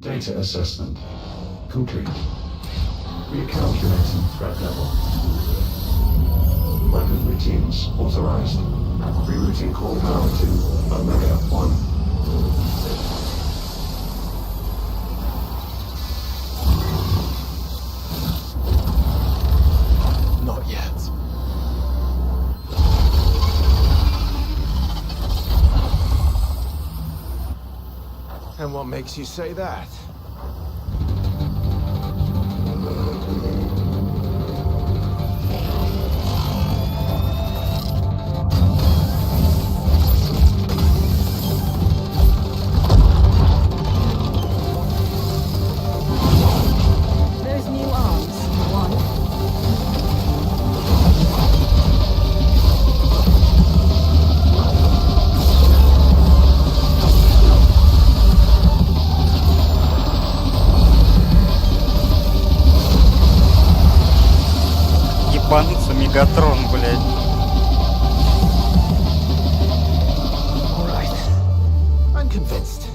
Data assessment complete. Recalculating threat level. Weapon routines authorized. Rerouting core power to Omega-1. Not yet. And what makes you say that? Those new arms, one. Мегатрон, блядь. All right. I'm convinced.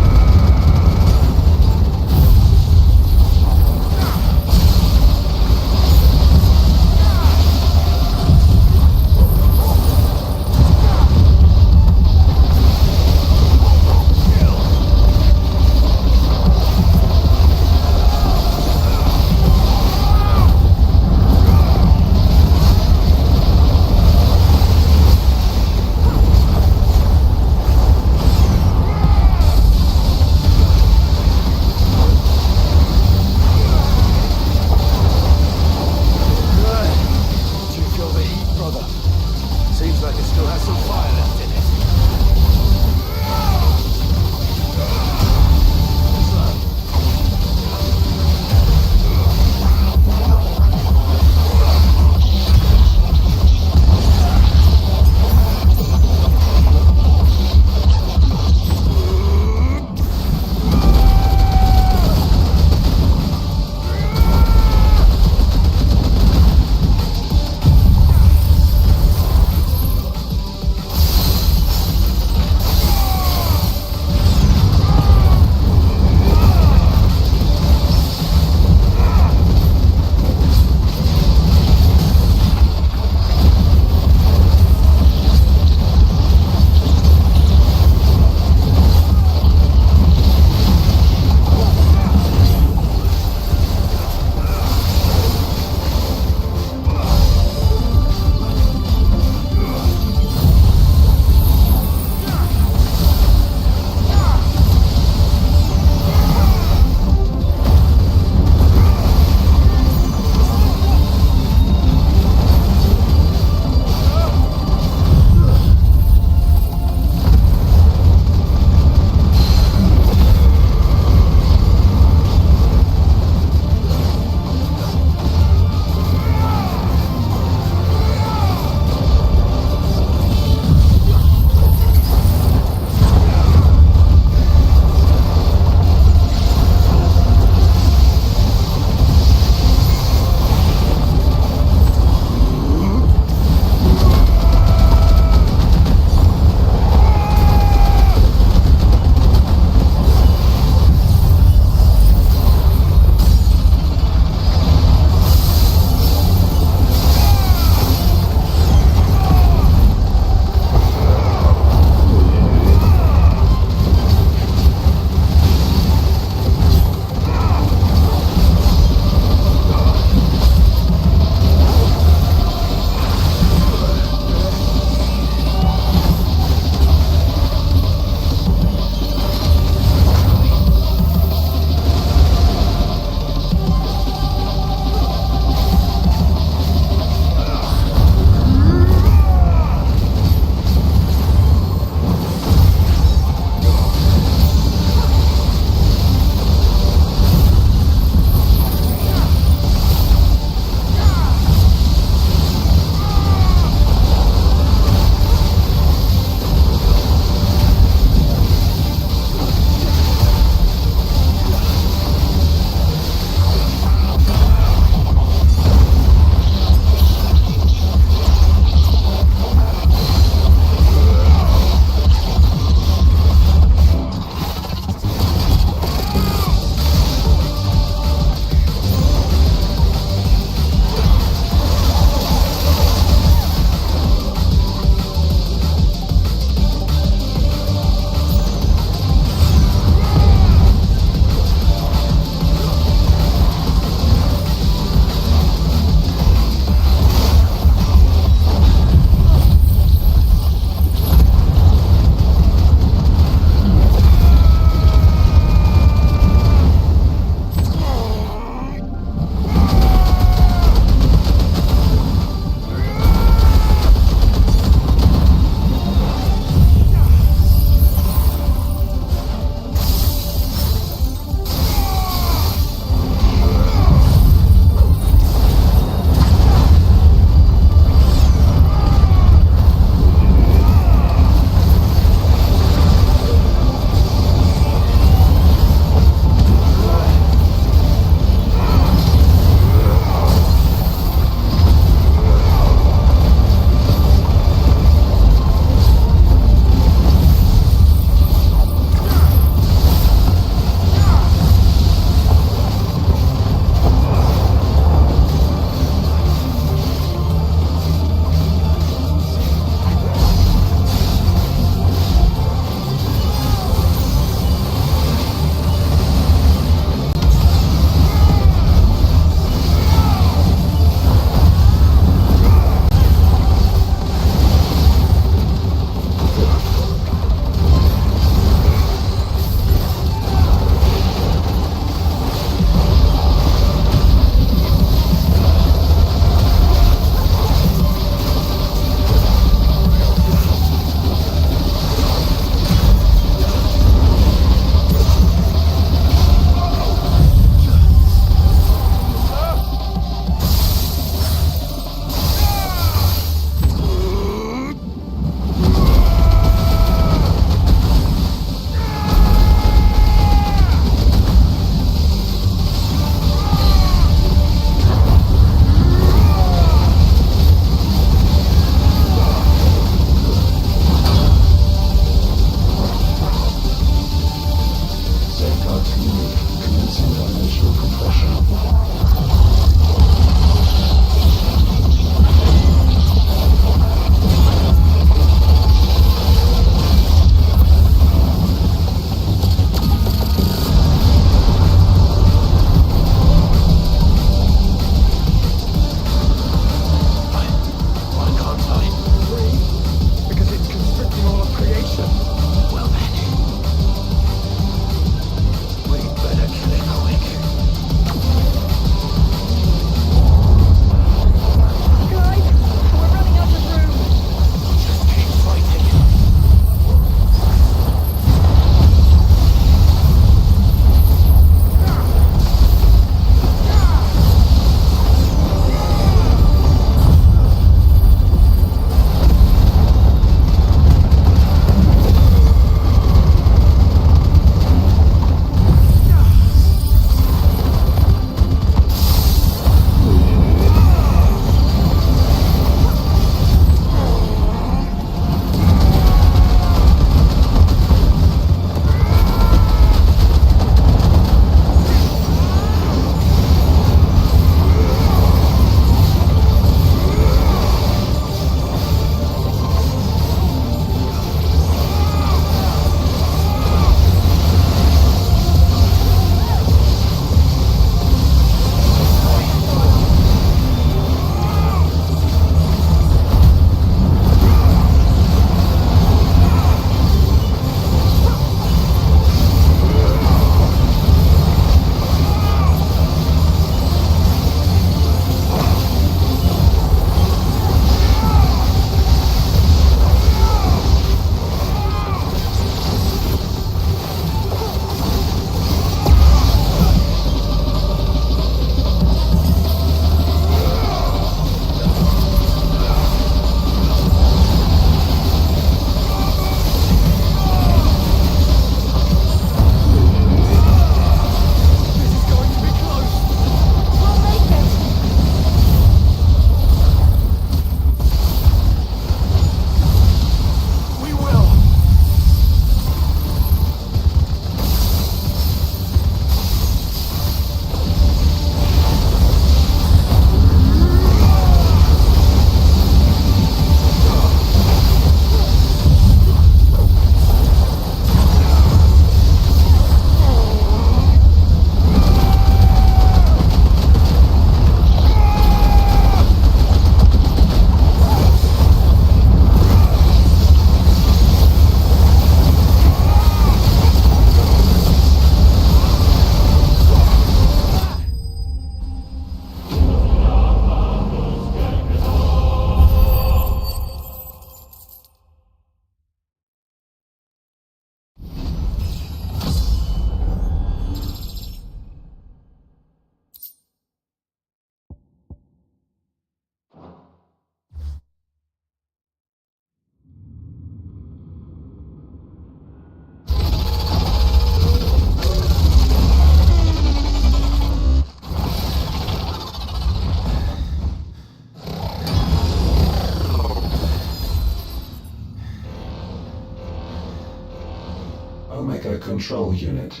Control unit.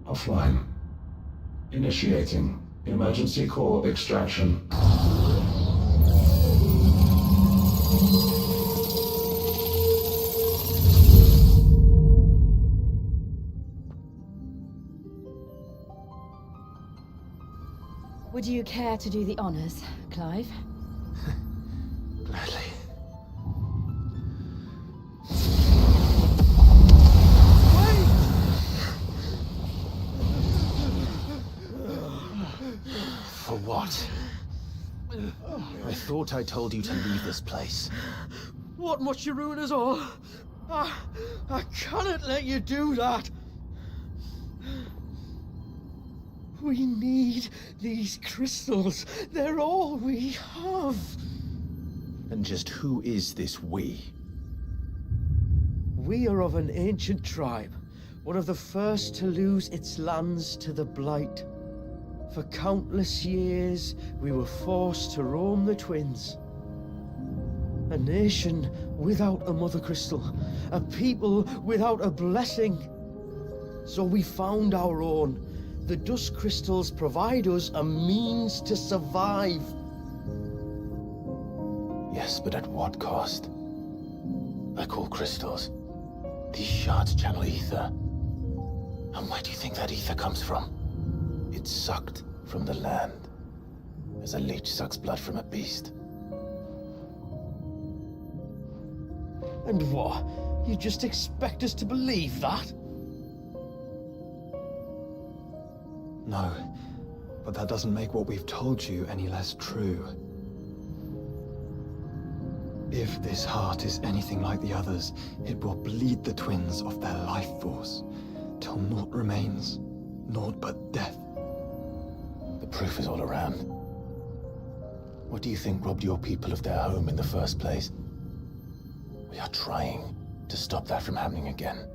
Offline. Initiating emergency core extraction. Would you care to do the honors, Clive? Gladly. For what? I thought I told you to leave this place. What must you ruin us all? I cannot let you do that. We need these crystals. They're all we have. And just who is this we? We are of an ancient tribe, one of the first to lose its lands to the Blight. For countless years, we were forced to roam the Twins. A nation without a mother crystal, a people without a blessing. So we found our own. The dust crystals provide us a means to survive. Yes, but at what cost? Like all crystals, these shards channel ether. And where do you think that ether comes from? It's sucked from the land, as a leech sucks blood from a beast. And what? You just expect us to believe that? No, but that doesn't make what we've told you any less true. If this heart is anything like the others, it will bleed the twins of their life force, till naught remains, naught but death. The proof is all around. What do you think robbed your people of their home in the first place? We are trying to stop that from happening again.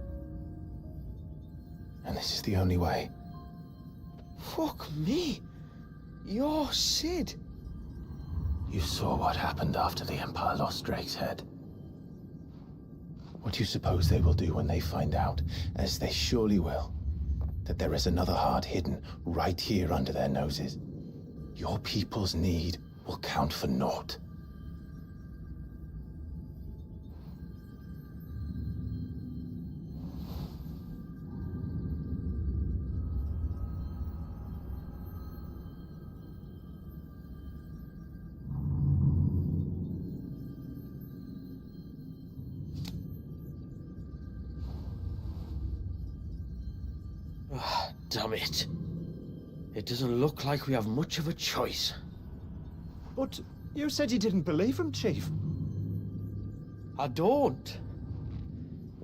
And this is the only way. Fuck me. You're Sid. You saw what happened after the Empire lost Drake's head. What do you suppose they will do when they find out, as they surely will, that there is another heart hidden right here under their noses? Your people's need will count for naught. Damn it. It doesn't look like we have much of a choice. But you said you didn't believe him, Chief. I don't.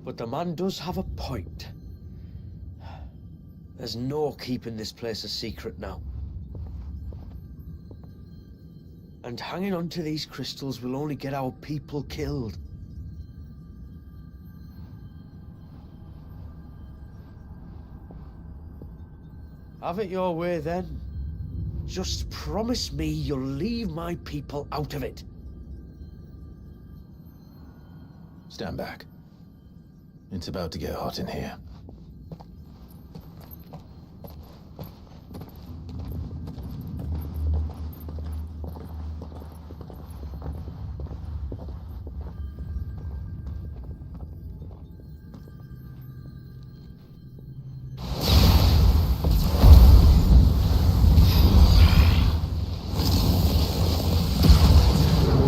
But the man does have a point. There's no keeping this place a secret now. And hanging on to these crystals will only get our people killed. Have it your way, then. Just promise me you'll leave my people out of it. Stand back. It's about to get hot in here.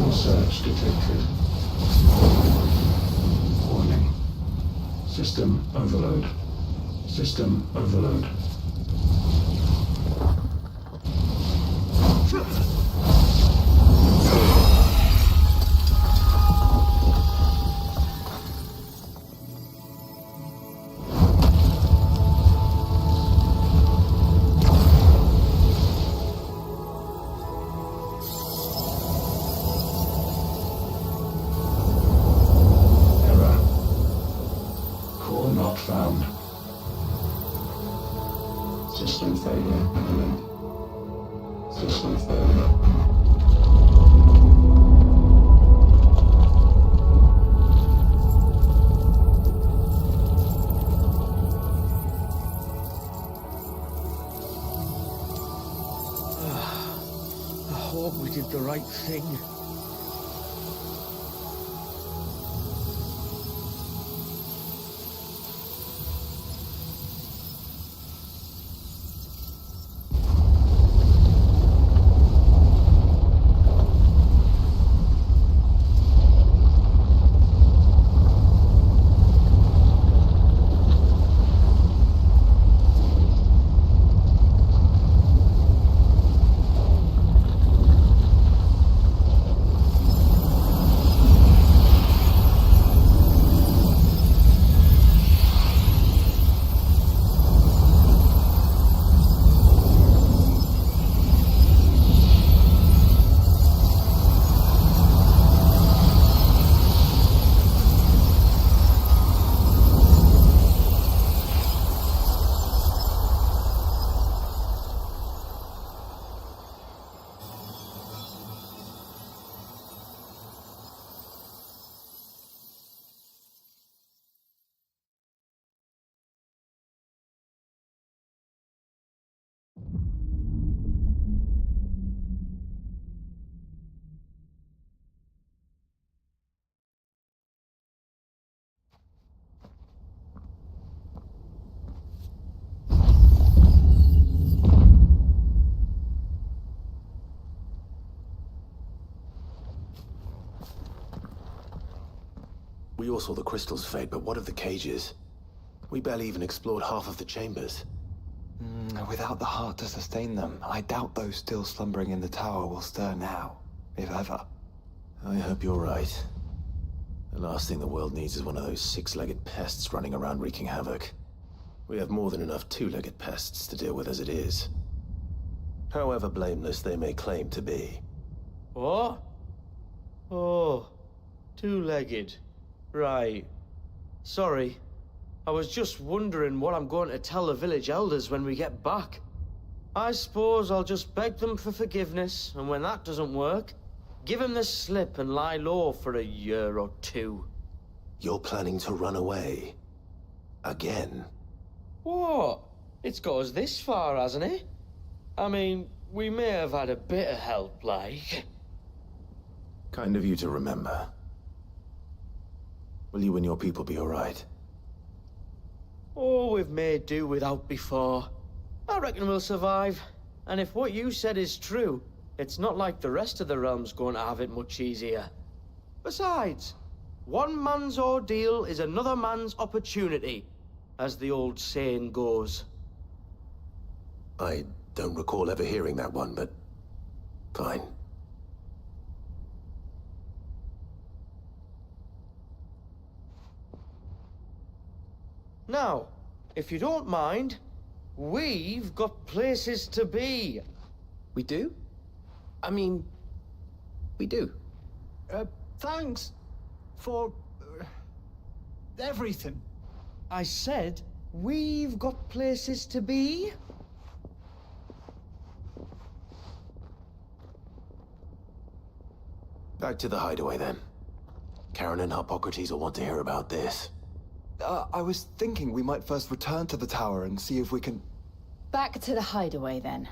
Search detected. Warning. System overload. System overload. Found. System failure imminent. System failure. hope we did the right thing. We all saw the crystals fade, but what of the cages? We barely even explored half of the chambers. Without the heart to sustain them, I doubt those still slumbering in the tower will stir now, if ever. I hope you're right. The last thing the world needs is one of those six-legged pests running around wreaking havoc. We have more than enough two-legged pests to deal with as it is. However blameless they may claim to be. What? Oh, two-legged. Right. Sorry. I was just wondering what I'm going to tell the village elders when we get back. I suppose I'll just beg them for forgiveness, and when that doesn't work, give them the slip and lie low for a year or two. You're planning to run away? Again? What? It's got us this far, hasn't it? I mean, we may have had a bit of help, like. Kind of you to remember. Will you and your people be alright? Oh, we've made do without before. I reckon we'll survive. And if what you said is true, it's not like the rest of the realm's going to have it much easier. Besides, one man's ordeal is another man's opportunity, as the old saying goes. I don't recall ever hearing that one, but fine. Now, if you don't mind, we've got places to be. We do? I mean, we do. Thanks for everything. I said, we've got places to be. Back to the hideaway, then. Karen and Hippocrates will want to hear about this. I was thinking we might first return to the tower and see if we can... Back to the hideaway, then.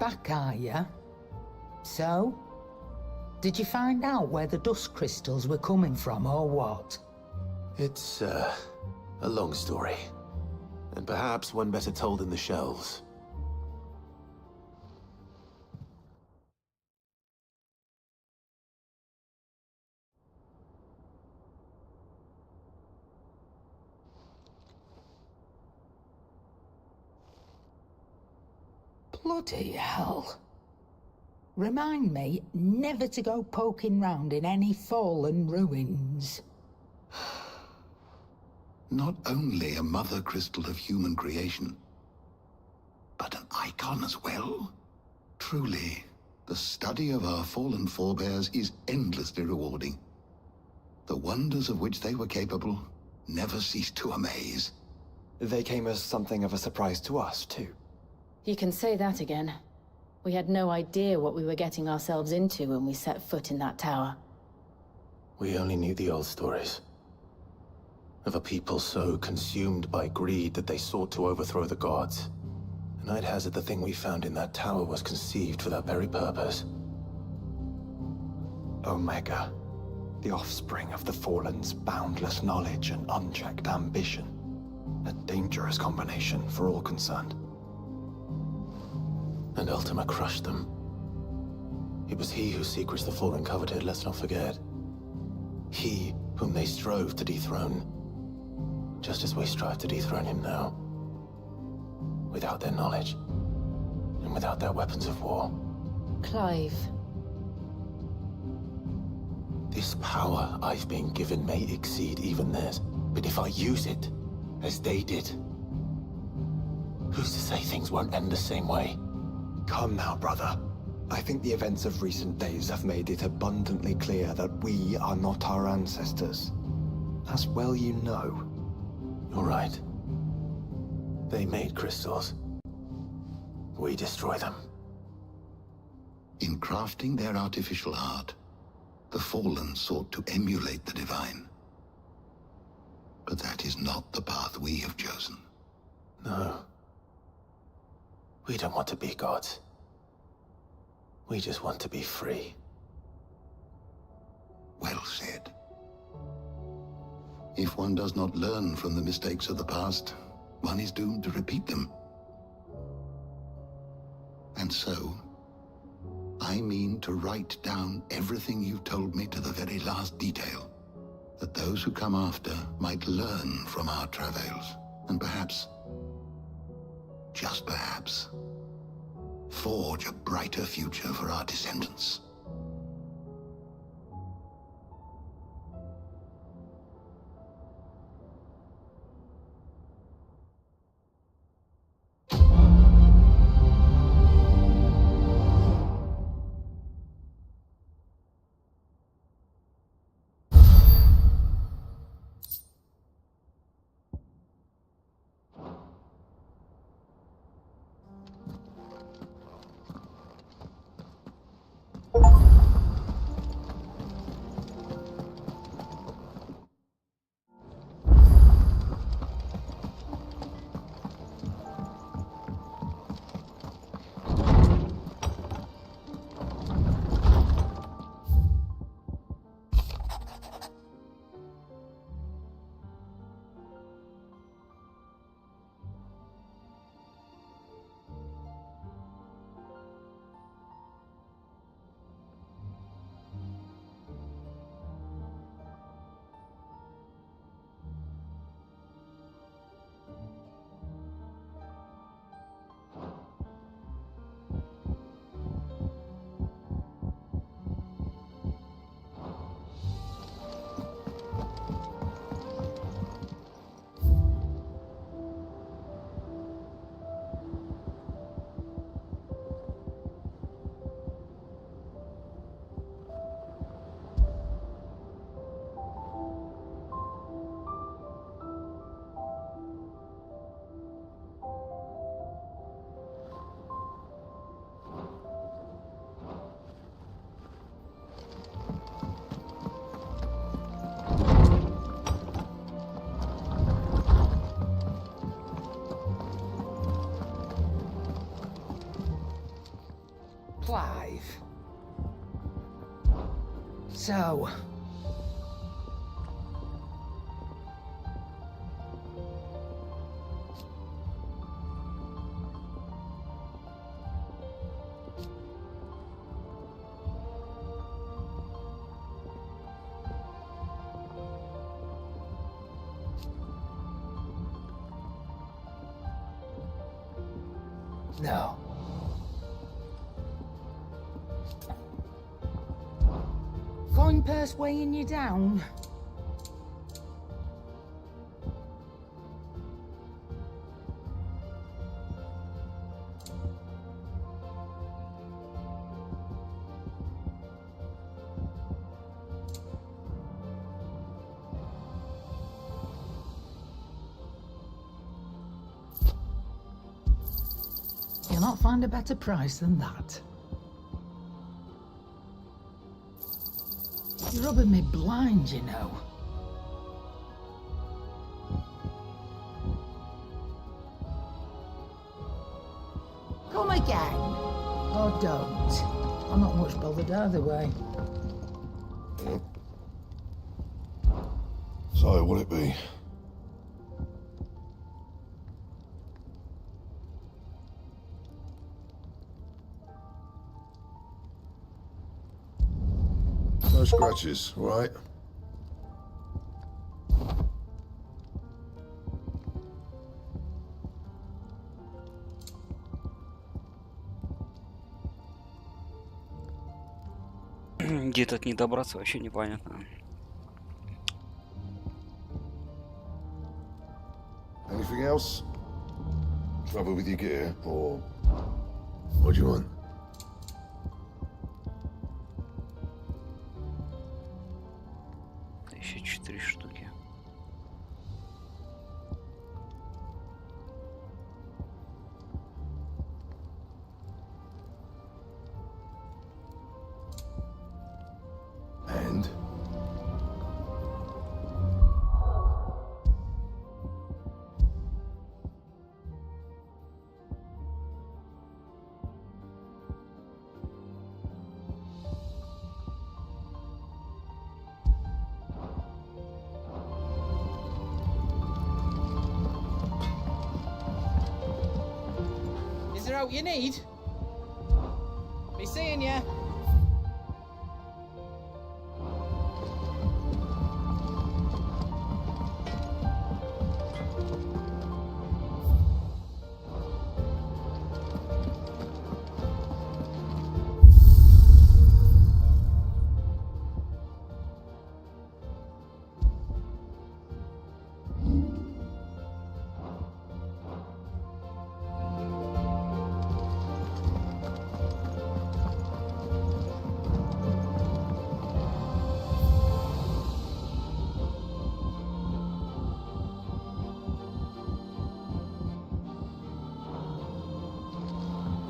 back, are you? So? Did you find out where the dust crystals were coming from, or what? It's, a long story. And perhaps one better told in the shelves. Bloody hell. Remind me never to go poking round in any fallen ruins. Not only a mother crystal of human creation, but an icon as well. Truly, the study of our fallen forebears is endlessly rewarding. The wonders of which they were capable never cease to amaze. They came as something of a surprise to us, too. You can say that again. We had no idea what we were getting ourselves into when we set foot in that tower. We only knew the old stories. Of a people so consumed by greed that they sought to overthrow the gods. And I'd hazard the thing we found in that tower was conceived for that very purpose. Omega, the offspring of the Fallen's boundless knowledge and unchecked ambition. A dangerous combination for all concerned. And Ultima crushed them. It was he whose secrets the Fallen coveted, let's not forget. He whom they strove to dethrone. Just as we strive to dethrone him now. Without their knowledge. And without their weapons of war. Clive. This power I've been given may exceed even theirs. But if I use it, as they did, who's to say things won't end the same way? Come now, brother. I think the events of recent days have made it abundantly clear that we are not our ancestors. As well you know. You're right. They made crystals. We destroy them. In crafting their artificial art, the Fallen sought to emulate the divine. But that is not the path we have chosen. No. We don't want to be gods. We just want to be free. Well said. If one does not learn from the mistakes of the past, one is doomed to repeat them. And so, I mean to write down everything you've told me to the very last detail, that those who come after might learn from our travails, and perhaps, just perhaps, forge a brighter future for our descendants. So, no. Coin purse weighing you down? You'll not find a better price than that. You're rubbing me blind, you know. Come again. Or don't. I'm not much bothered either way. So, what'll it be? No scratches, all right? Где тут не добраться, вообще непонятно. Anything else? Trouble with your gear, or what do you want? Еще 4 штуки. And? Is there out you need? Be seeing ya.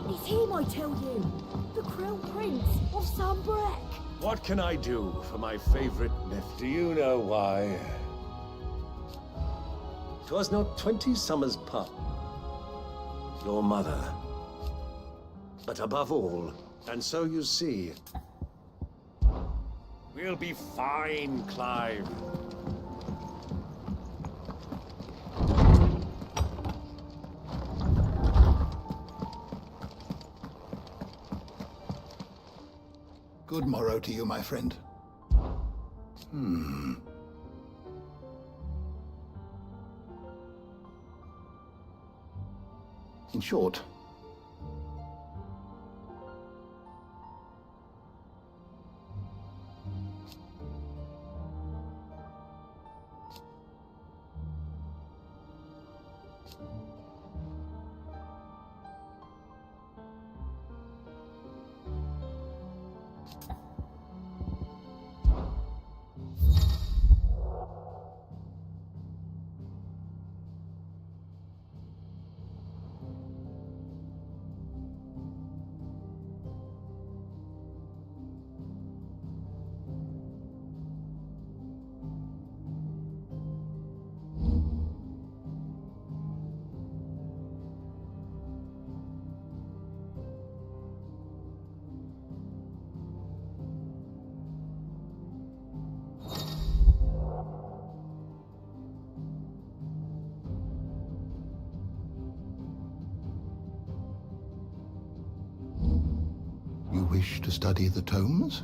It's him, I tell you. The Crown Prince of Sambrek. What can I do for my favorite nephew? Do you know why? 'Twas not 20 summers pup. Your mother. But above all, and so you see, we'll be fine, Clive. Good morrow to you, my friend. In short, wish to study the tomes?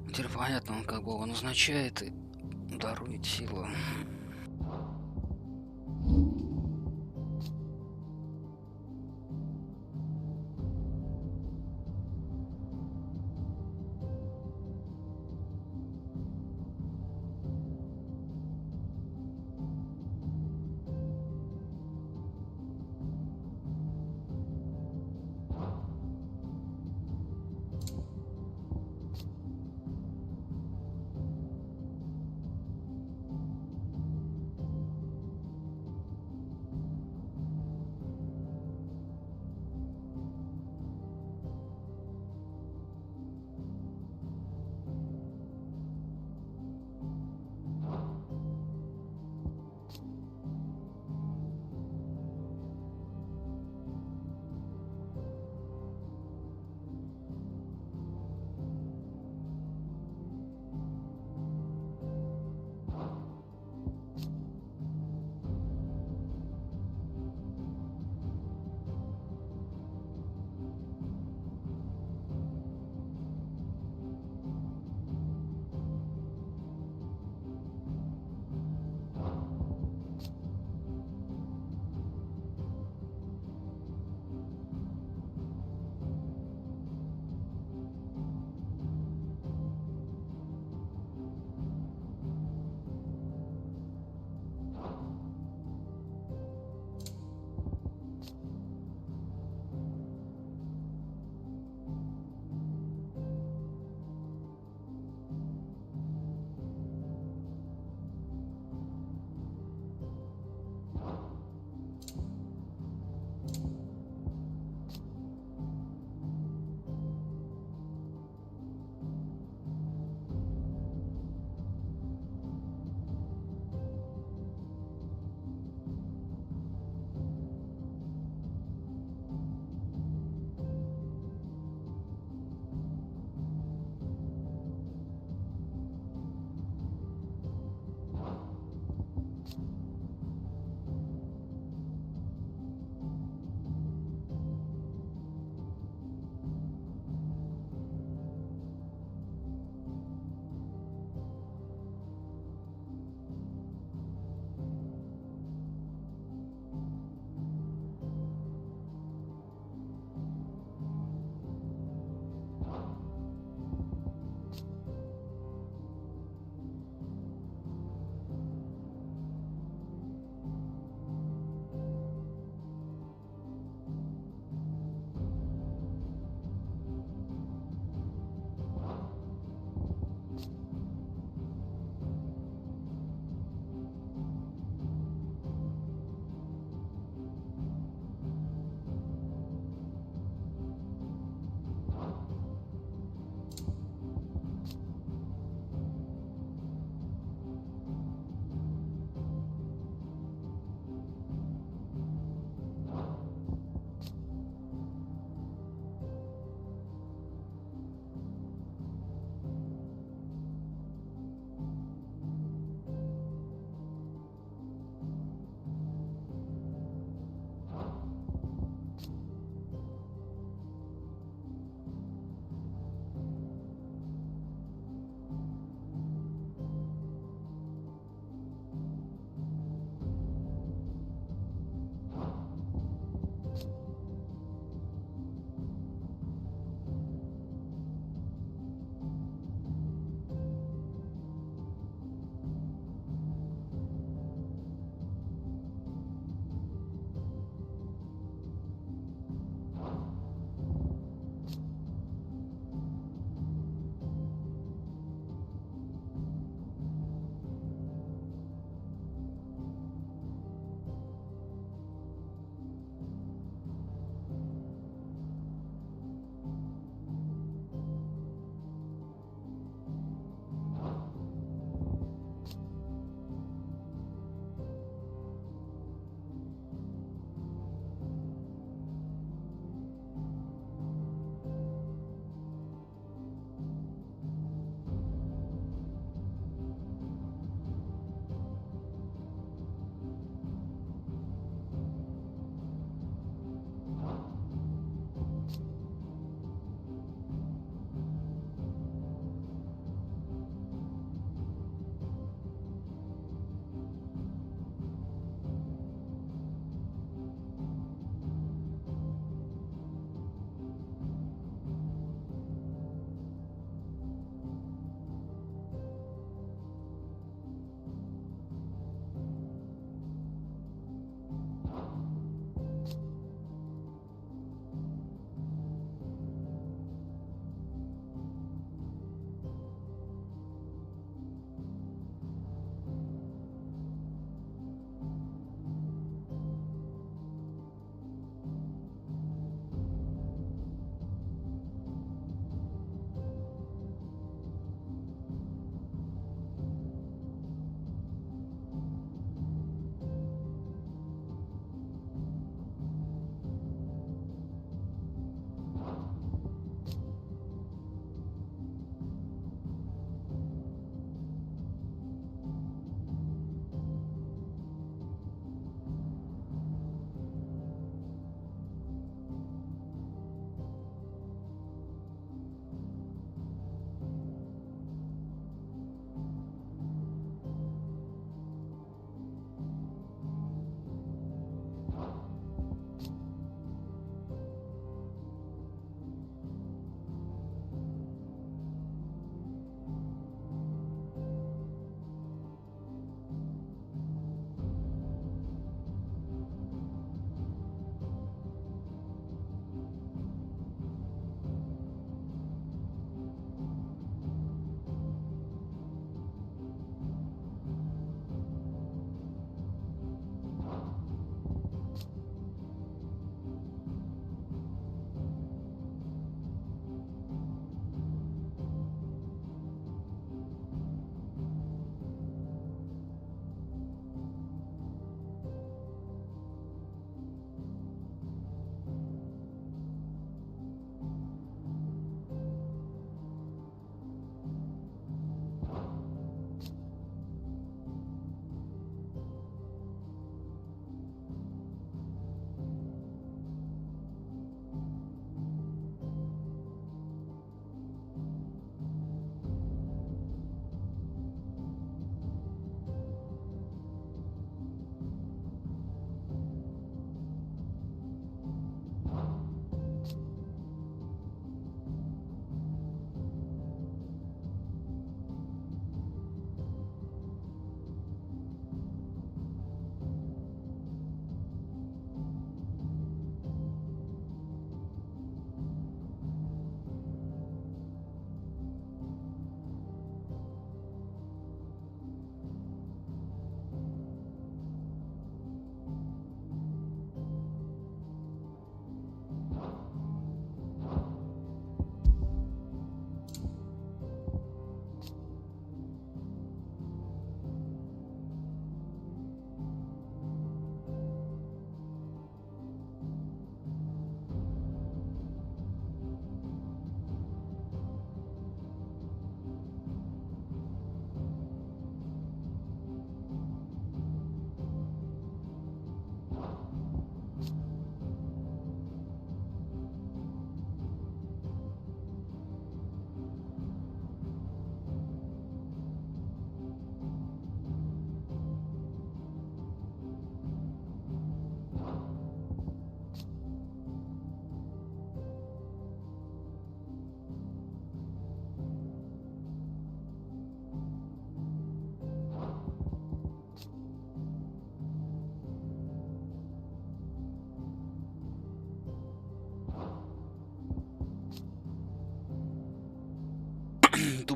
Теперь понятно, он как бы он означает и дарует силу.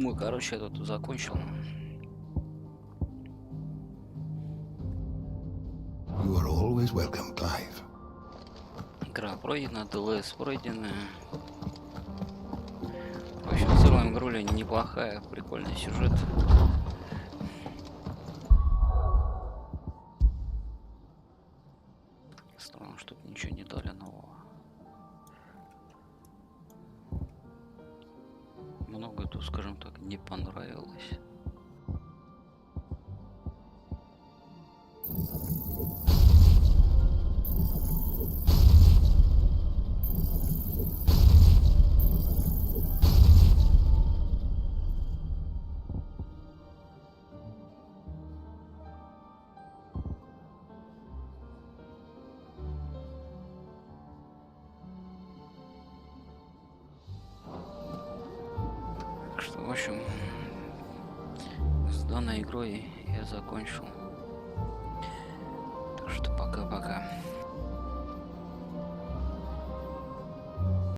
думаю, короче, я тут закончил. You are always welcome, Clive. Игра пройдена, ДЛС пройдена. В общем, в целом игруля неплохая, прикольный сюжет. Странно, что тут ничего не дали нового. Много тут, скажем так, не понравилось. В общем, с данной игрой я закончил. Так что пока-пока.